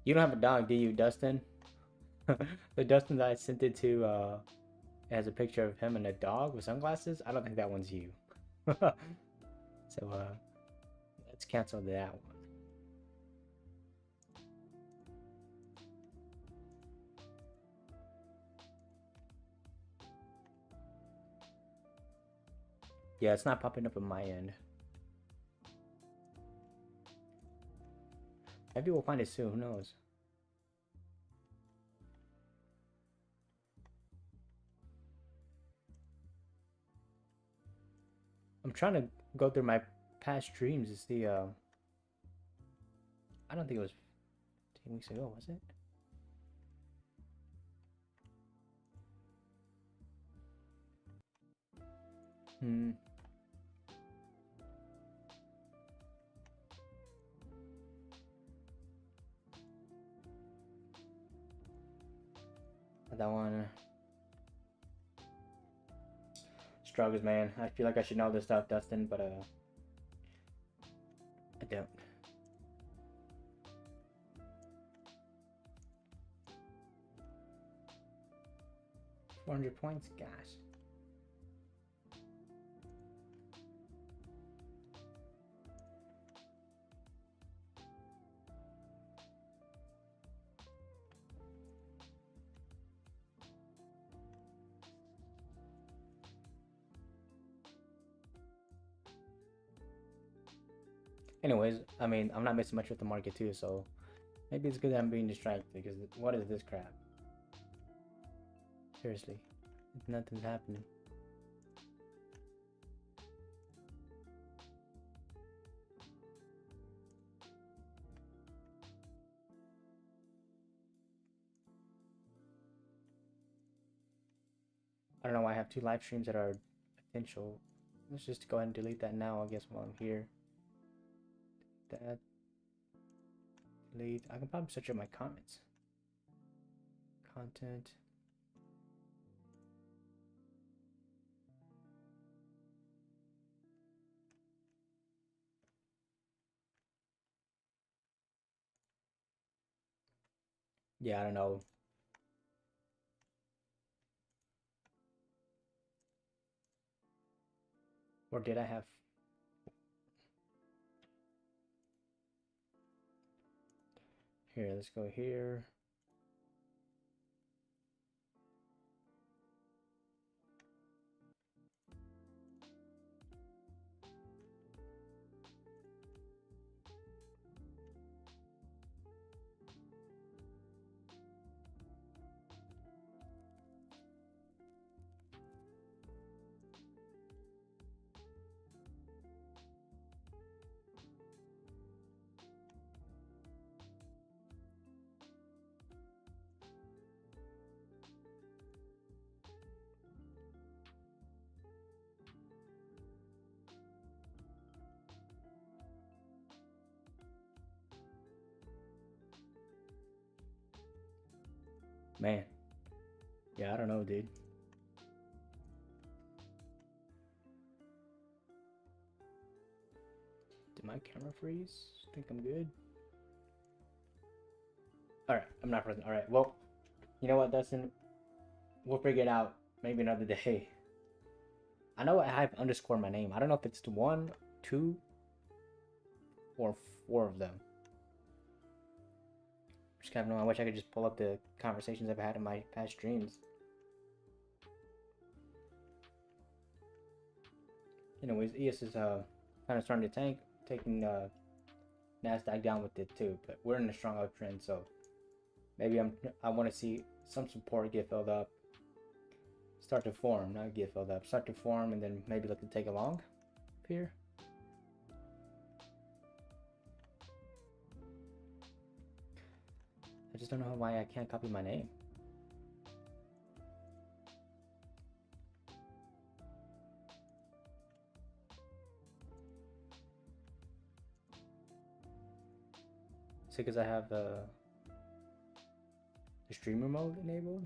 You don't have a dog, do you, Dustin? The Dustin that I sent it to has a picture of him and a dog with sunglasses. I don't think that one's you. So let's cancel that one. Yeah, it's not popping up on my end. Maybe we'll find it soon, who knows? I'm trying to go through my past streams to see I don't think it was 10 weeks ago, was it? That one struggles, man. I feel like I should know this stuff, Dustin, but I don't. $400 gosh. Anyways, I mean, I'm not missing much with the market too, so maybe it's good that I'm being distracted, because what is this crap? Seriously, nothing's happening. I don't know why I have 2 live streams that are potential. Let's just go ahead and delete that now, I guess, while I'm here. That. Delete. I can probably search up my comments. Content. Yeah, I don't know. Or did I have... Here, let's go here. Man. Yeah, I don't know, dude. Did my camera freeze? I think I'm good. Alright, I'm not frozen. Alright, well, you know what, Dustin? We'll figure it out maybe another day. I know I have underscore my name. I don't know if it's 1, 2, or 4 of them. Just kind of know. I wish I could just pull up the conversations I've had in my past streams. Anyways, ES is kind of starting to tank, taking Nasdaq down with it too. But we're in a strong uptrend, so maybe I want to see some support get filled up, start to form, not get filled up, start to form, and then maybe look to take a long up here. I just don't know why I can't copy my name. Is it because I have the streamer mode enabled?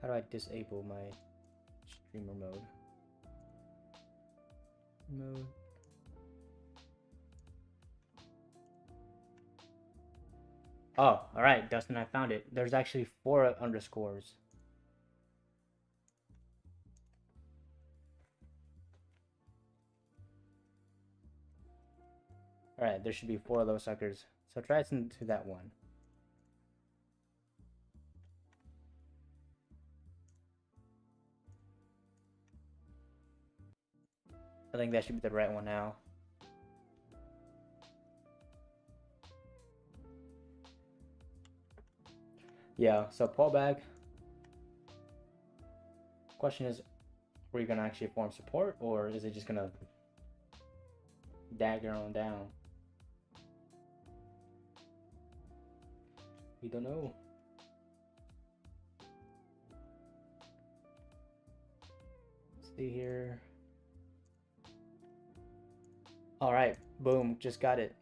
How do I disable my streamer mode? Oh, alright, Dustin, I found it. There's actually 4 underscores. Alright, there should be 4 of those suckers. So try it into that one. I think that should be the right one now. Yeah, so pullback. Question is, were you gonna actually form support, or is it just gonna dagger on down? We don't know. Let's see here. All right, boom, just got it.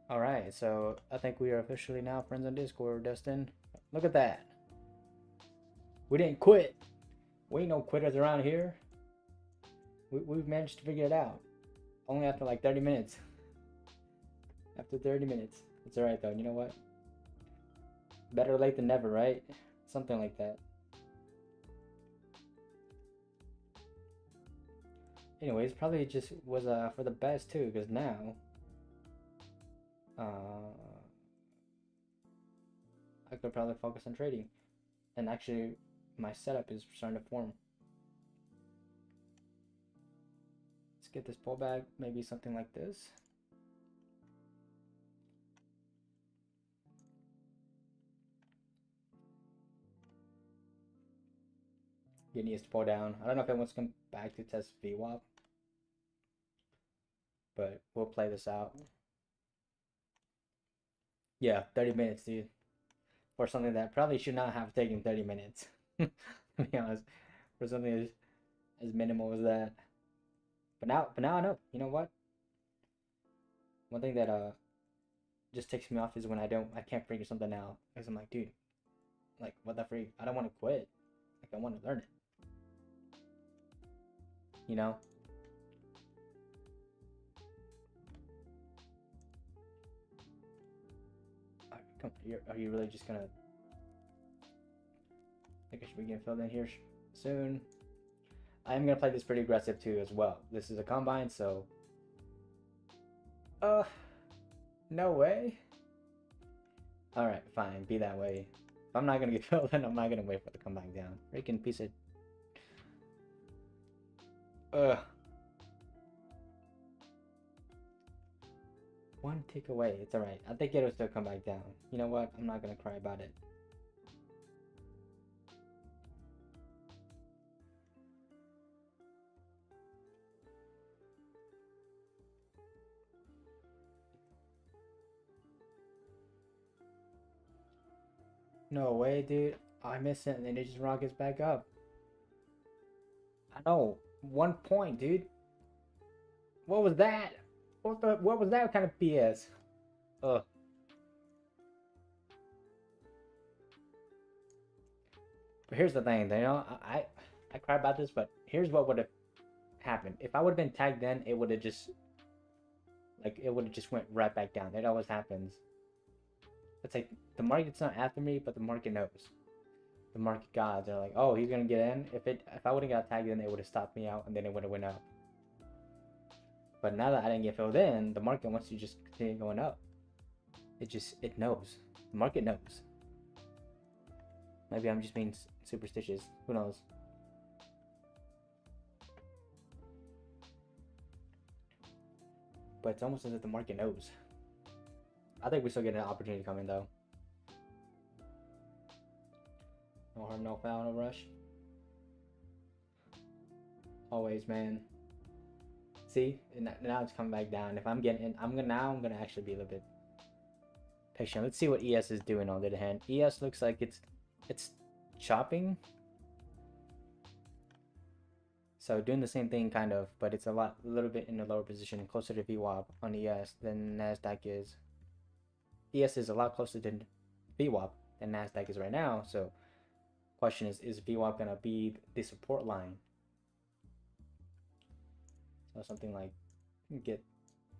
All right, so I think we are officially now friends on Discord, Dustin. Look at that. We didn't quit. We ain't no quitters around here. We've managed to figure it out. Only after like 30 minutes. After 30 minutes. It's alright though, you know what? Better late than never, right? Something like that. Anyways, probably just was for the best too, because now I could probably focus on trading. And actually my setup is starting to form. Let's get this pullback, maybe something like this. It needs to pull down. I don't know if it wants to come back to test VWAP, but we'll play this out. Yeah, 30 minutes, dude. For something that probably should not have taken 30 minutes. To be honest, for something as minimal as that. But now I know. You know what? One thing that just takes me off is when I can't figure something out. Because I'm like, dude, like what the freak? I don't want to quit. Like I want to learn it. you know? Come, are you really just gonna? I guess we get filled in here soon. I'm gonna play this pretty aggressive too as well. This is a combine, so no way. All right, fine, be that way. If I'm not gonna get filled in, I'm not gonna wait for it to come back down. Freaking piece of one tick away. It's all right. I think it'll still come back down. You know what? I'm not gonna cry about it. No way, dude. I miss it, and then it just rockets back up. I know. 1 point, dude. What was that? What was that kind of BS? Ugh. But here's the thing, you know, I cry about this, but here's what would have happened. If I would have been tagged in, it would have just went right back down. It always happens. It's like the market's not after me, but the market knows. The market gods are like, oh, he's gonna get in. If I would have got tagged in, it would have stopped me out, and then it would have went up. But now that I didn't get filled in, the market wants to just continue going up. It knows. The market knows. Maybe I'm just being superstitious. Who knows? But it's almost as if the market knows. I think we still get an opportunity coming though. No harm, no foul, no rush. Always, man. See, now it's coming back down. If I'm getting in, I'm gonna actually be a little bit patient. Let's see what ES is doing on the other hand. ES looks like it's chopping. So doing the same thing kind of, but it's a little bit in a lower position, closer to VWAP on ES than Nasdaq is. ES is a lot closer to VWAP than Nasdaq is right now. So question is VWAP gonna be the support line? So something like get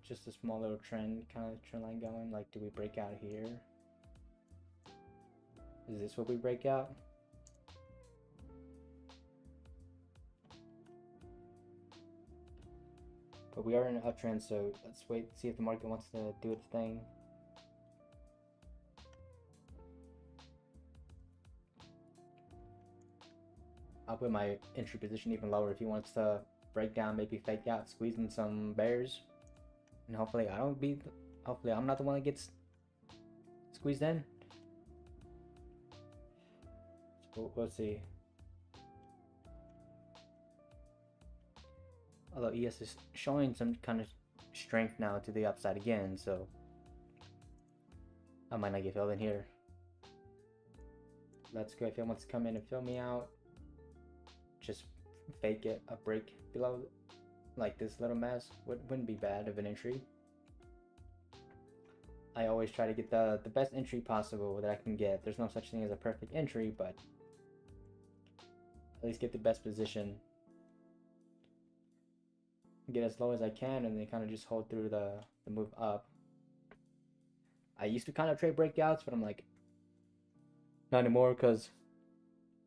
just a small little trend line going. Like, do we break out here? Is this what we break out? But we are in an uptrend, so let's wait, see if the market wants to do its thing. I'll put my entry position even lower if he wants to break down, maybe fake out, squeezing some bears. And hopefully hopefully I'm not the one that gets squeezed in. So we'll see. Although ES is showing some kind of strength now to the upside again, so I might not get filled in here. Let's go. If he wants to come in and fill me out, just fake it, a break below like this little mess wouldn't be bad of an entry. I always try to get the best entry possible that I can get. There's no such thing as a perfect entry, but at least get the best position. Get as low as I can and then kind of just hold through the move up. I used to kind of trade breakouts, but I'm like, not anymore, because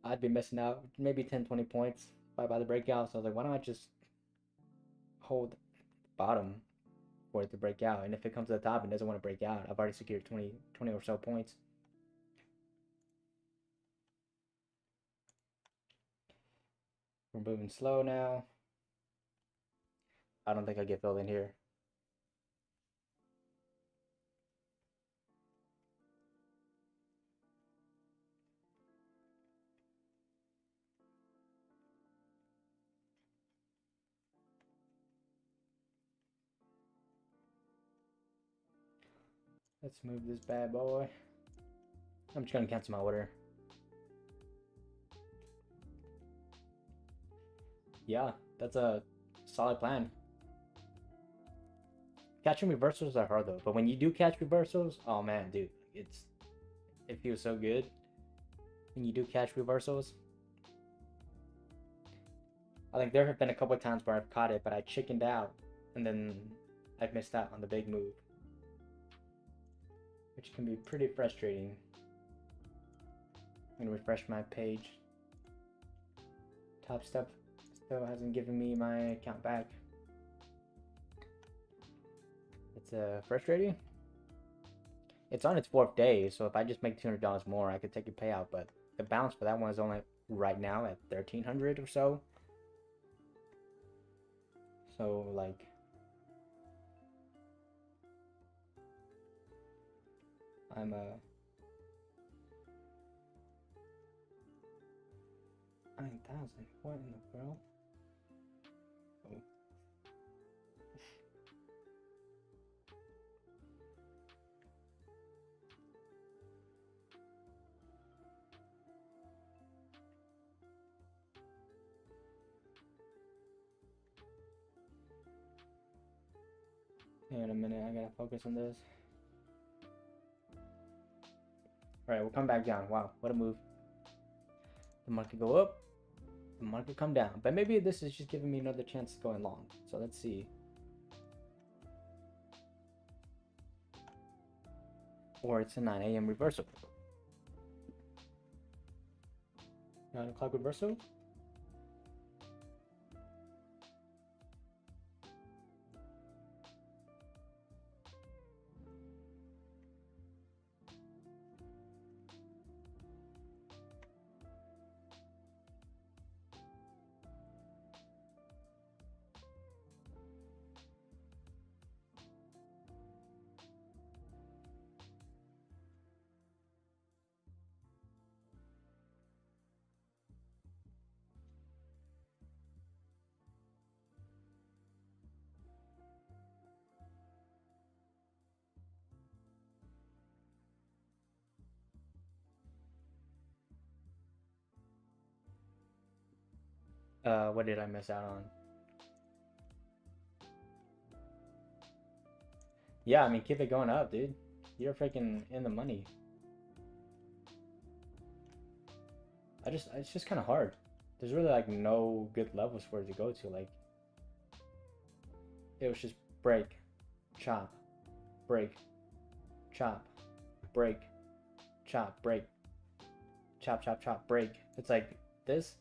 I'd be missing out maybe 10-20 points if I buy the breakout. So I was like, why don't I just hold bottom for it to break out? And if it comes to the top and doesn't want to break out, I've already secured 20 or so points. We're moving slow now. I don't think I get filled in here. Let's move this bad boy. I'm just gonna cancel my order. Yeah, that's a solid plan. Catching reversals are hard though, but when you do catch reversals, oh man, dude, it feels so good when you do catch reversals. I think there have been a couple of times where I've caught it, but I chickened out, and then I've missed out on the big move, which can be pretty frustrating. I'm gonna refresh my page. Top Step still hasn't given me my account back. It's frustrating. It's on its 4th day, so if I just make $200 more, I could take a payout, but the bounce for that one is only right now at 1,300 or so. So, like, I'm 9,000. What in the world? Oh. Hang on a minute, I gotta focus on this. Alright, we'll come back down. Wow, what a move. The market go up, the market come down. But maybe this is just giving me another chance to going long. So let's see. Or it's a 9 a.m. reversal. 9 o'clock reversal. What did I miss out on? Yeah, I mean, keep it going up, dude. You're freaking in the money. It's just kind of hard. There's really like no good levels for it to go to. Like, it was just break, chop, break, chop, break, chop, break, chop, chop, chop, break. It's like this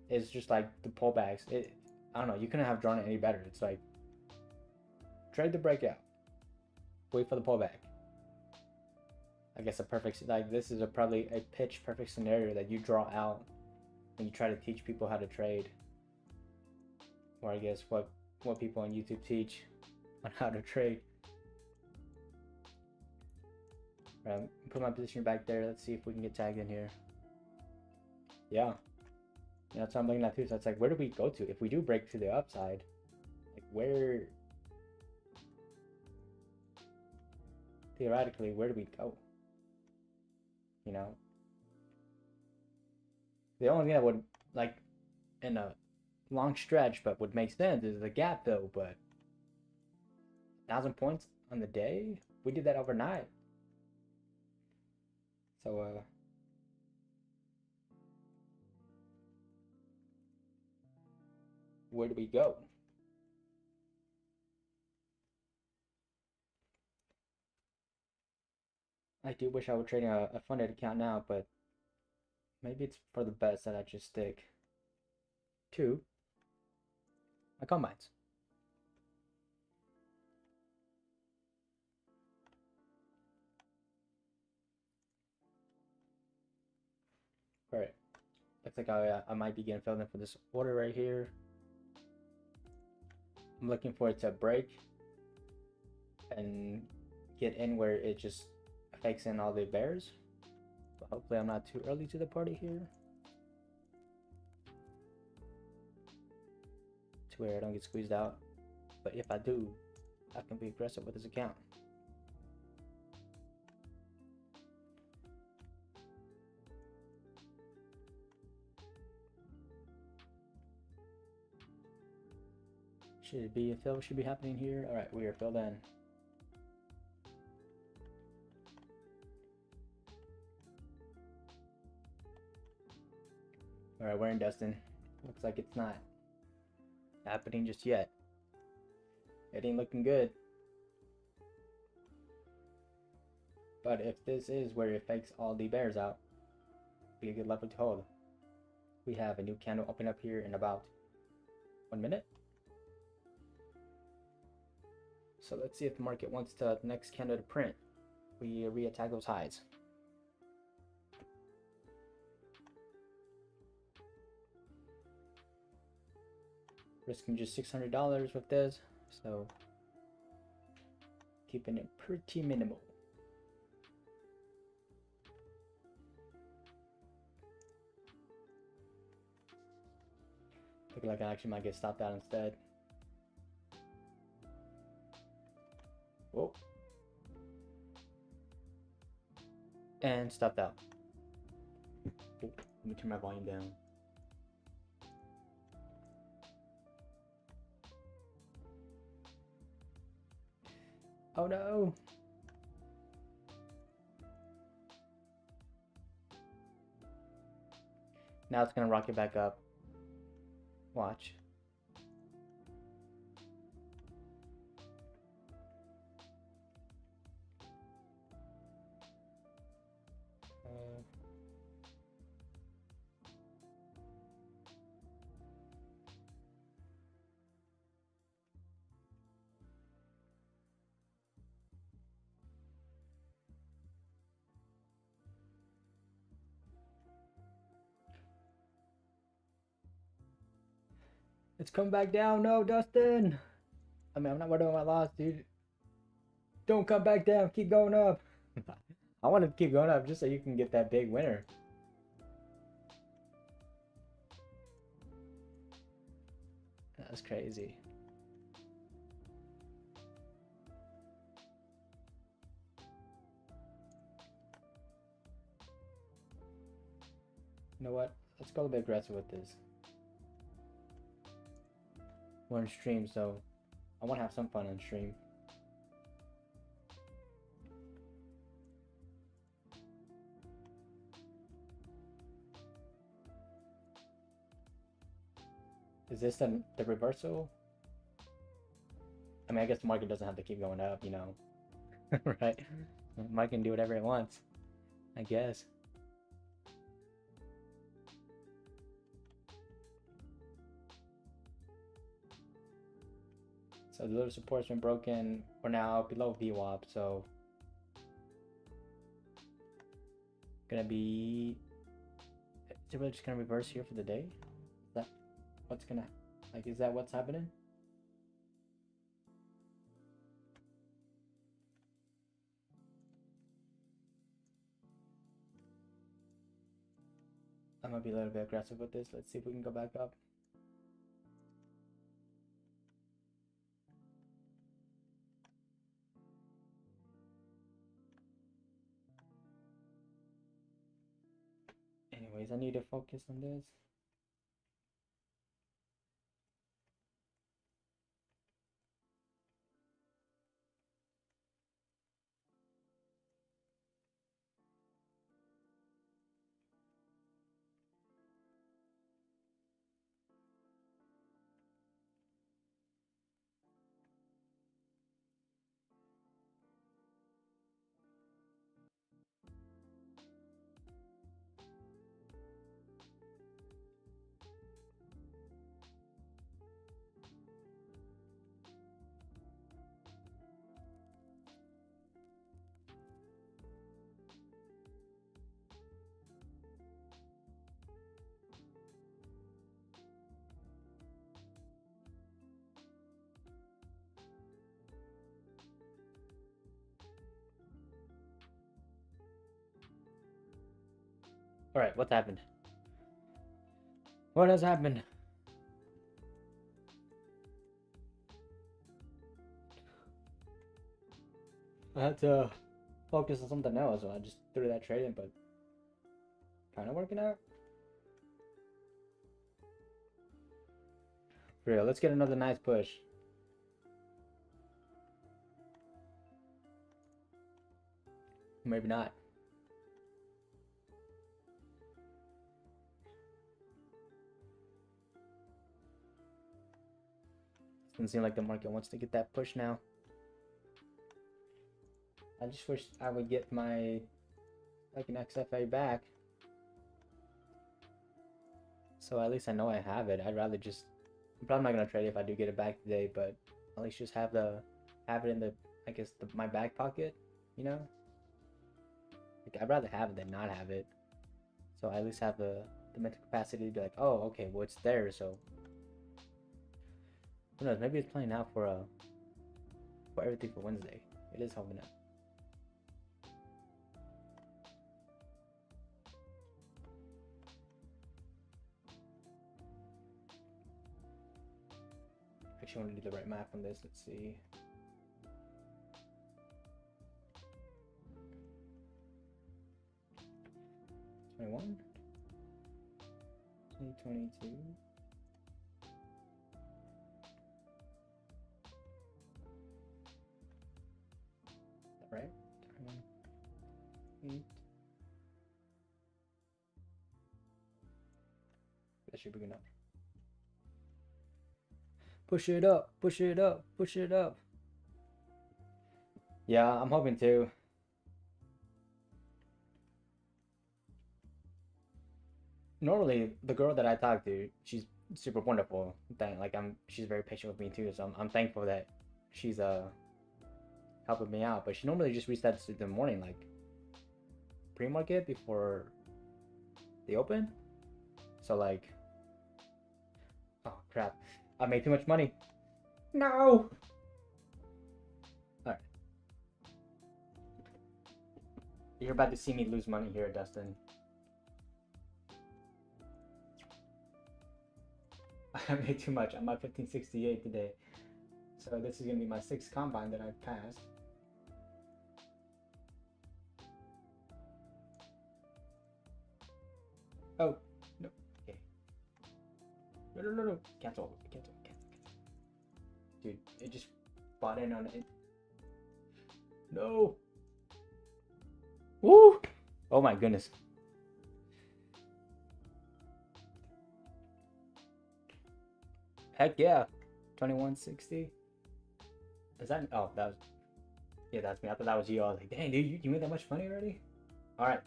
is just like the pullbacks. I don't know. You couldn't have drawn it any better. It's like trade the breakout, wait for the pullback. I guess a perfect, like, this is probably a pitch perfect scenario that you draw out when you try to teach people how to trade, or I guess what people on YouTube teach on how to trade. Right, put my position back there. Let's see if we can get tagged in here. Yeah, that's what I'm looking at too. So it's like, where do we go to if we do break to the upside? Like, where, theoretically, where do we go? You know, the only thing that would, like, in a long stretch, but would make sense is the gap fill. But 1,000 points on the day, we did that overnight. So where do we go? I do wish I were trading a funded account now, but maybe it's for the best that I just stick to my combines. All right, looks like I might be getting filled in for this order right here. I'm looking for it to break and get in where it just fakes in all the bears. But hopefully I'm not too early to the party here, to where I don't get squeezed out. But if I do, I can be aggressive with this account. Should be a fill should be happening here. All right, we are filled in. All right, we're in Destin. Looks like it's not happening just yet. It ain't looking good. But if this is where it fakes all the bears out, be a good level to hold. We have a new candle open up here in about 1 minute. So let's see if the market wants the next candle to print. We re-attack those highs. Risking just $600 with this, so keeping it pretty minimal. Looking like I actually might get stopped out instead. Whoa. And stopped out. Oh, let me turn my volume down. Oh no! Now it's gonna rocket back up. Watch. It's coming back down. No, Dustin. I mean, I'm not worried about my loss, dude. Don't come back down. Keep going up. I want to keep going up just so you can get that big winner. That's crazy. You know what? Let's go a bit aggressive with this. We're on stream, so I want to have some fun on stream. Is this the reversal? I mean, I guess the market doesn't have to keep going up, you know. Right? The market can do whatever it wants, I guess. So the little support's been broken. We're now below VWAP, so gonna be. Is it really just gonna reverse here for the day? Is that what's gonna, like, is that what's happening? I'm gonna be a little bit aggressive with this. Let's see if we can go back up. Anyways, I need to focus on this. All right, what's happened? What has happened? I had to focus on something else, so I just threw that trade in, but kind of working out. For real, let's get another nice push. Maybe not. Doesn't seem like the market wants to get that push now. I just wish I would get my like an XFA back. So at least I know I have it. I'd rather just, I'm probably not gonna trade it if I do get it back today, but at least just have it in the, I guess my back pocket, you know? Like, I'd rather have it than not have it. So I at least have the mental capacity to be like, oh, okay, well it's there, so who knows? Maybe it's playing out for everything for Wednesday. It is holding up. Actually, I want to do the right math on this. Let's see. '21, 2022. Right? 21, 8. That should be good enough. Push it up, push it up, push it up. Yeah, I'm hoping to. Normally, the girl that I talk to, she's super wonderful. Like she's very patient with me too. So I'm thankful that she's helping me out. But she normally just resets in the morning, like pre-market before they open. So like, oh crap, I made too much money. No. All right, you're about to see me lose money here, Dustin. I made too much. I'm at 1568 today. So this is gonna be my 6th combine that I've passed. Oh, no. Okay. No. Cancel. Dude, it just bought in on it. No. Woo! Oh my goodness. Heck yeah. 2160. Is that, oh, that was, yeah, that's me. I thought that was you. I was like, dang, dude, you made that much money already? All right.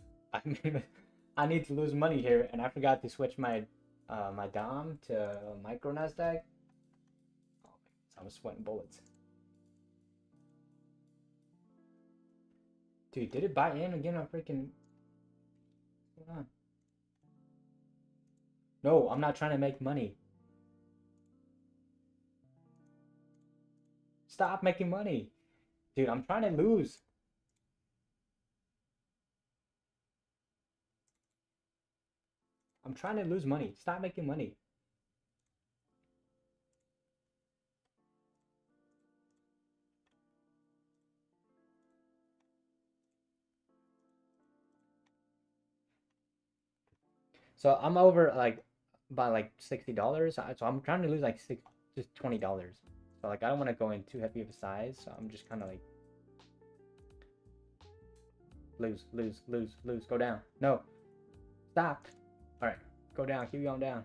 I need to lose money here, and I forgot to switch my my DOM to micro Nasdaq. Oh, so I was sweating bullets. Dude, did it buy in again on freaking? What's going on? No, I'm not trying to make money. Stop making money. Dude, I'm trying to lose. I'm trying to lose money. Stop making money. So I'm over like by like $60. So I'm trying to lose like just $20. So like I don't want to go in too heavy of a size. So I'm just kind of like lose. Go down. No. Stop. All right. Go down. Keep going down.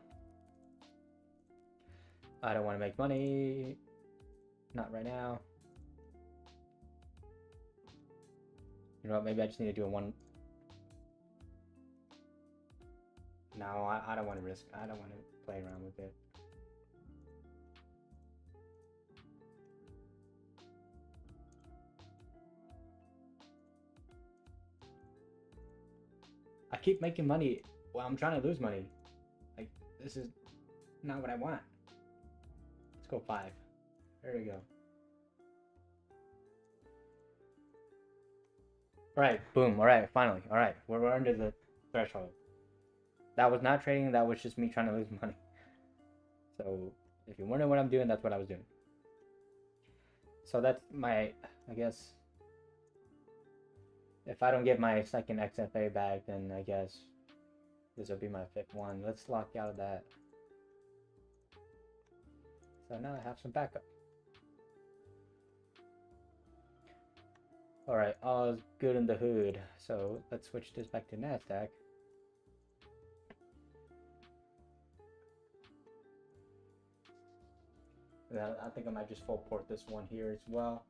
I don't want to make money. Not right now. You know what? Maybe I just need to do a one. No, I don't want to risk. I don't want to play around with it. I keep making money while I'm trying to lose money. Like, this is not what I want. Let's go 5. There we go. All right, boom. All right, finally. All right, we're under the threshold. That was not trading. That was just me trying to lose money. So if you're wondering what I'm doing, that's what I was doing. So that's my, I guess, if I don't get my 2nd XFA back, then I guess this will be my 5th one. Let's lock out of that. So now I have some backup. All right, all's good in the hood. So let's switch this back to Nasdaq. I think I might just full port this one here as well.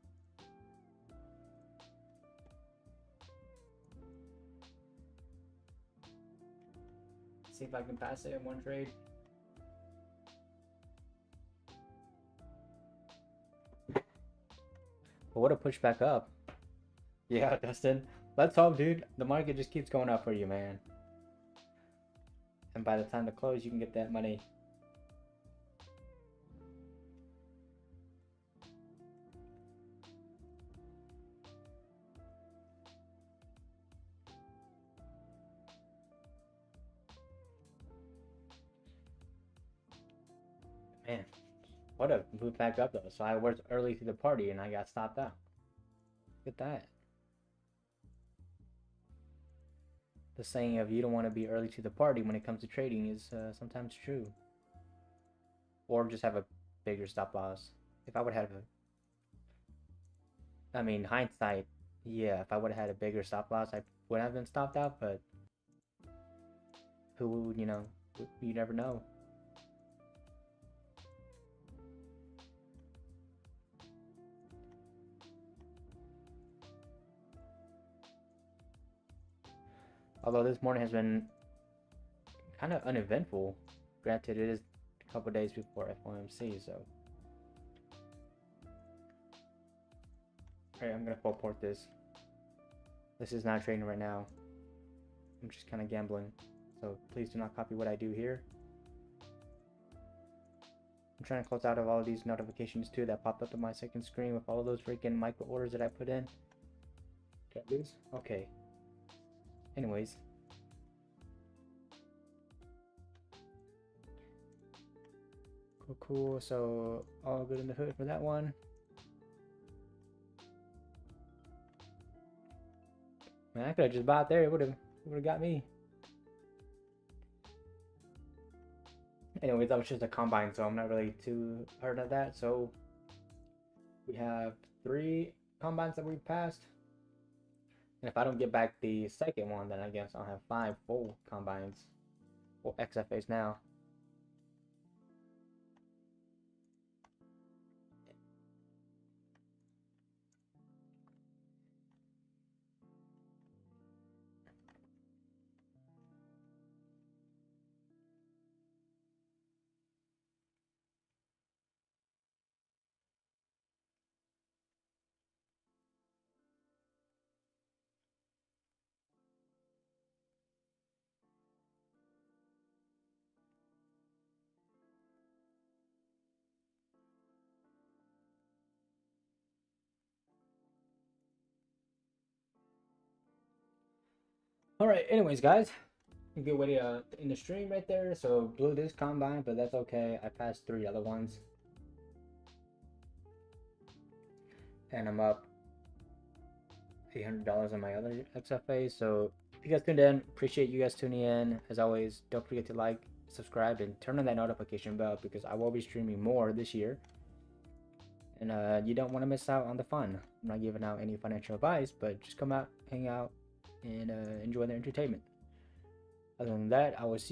See if I can pass it in one trade. But what a push back up. Yeah, Dustin. Let's hope, dude. The market just keeps going up for you, man. And by the time to close, you can get that money. Man, what a move back up though. So I was early to the party and I got stopped out. Look at that. The saying of you don't want to be early to the party when it comes to trading is sometimes true. Or just have a bigger stop loss. If I would have I mean, hindsight, yeah, if I would have had a bigger stop loss, I would have been stopped out, but who, you know, you never know. Although this morning has been kind of uneventful. Granted, it is a couple days before FOMC, so. Alright, I'm gonna full port this. This is not trading right now. I'm just kind of gambling. So please do not copy what I do here. I'm trying to close out of all of these notifications too that popped up on my second screen with all of those freaking micro orders that I put in. Can't lose? Okay. Anyways. Cool. So all good in the hood for that one. Man, I could have just bought there. It would have got me. Anyways, that was just a combine, so I'm not really too hurt at that. So we have 3 combines that we've passed. And if I don't get back the second one, then I guess I'll have 5 full combines. Well, XFAs now. Alright, anyways, guys. A good way to end the stream right there. So blew this combine, but that's okay. I passed 3 other ones. And I'm up $800 on my other XFA. So if you guys tuned in, appreciate you guys tuning in. As always, don't forget to like, subscribe, and turn on that notification bell because I will be streaming more this year. And you don't want to miss out on the fun. I'm not giving out any financial advice, but just come out, hang out, and enjoy the entertainment. Other than that, I will see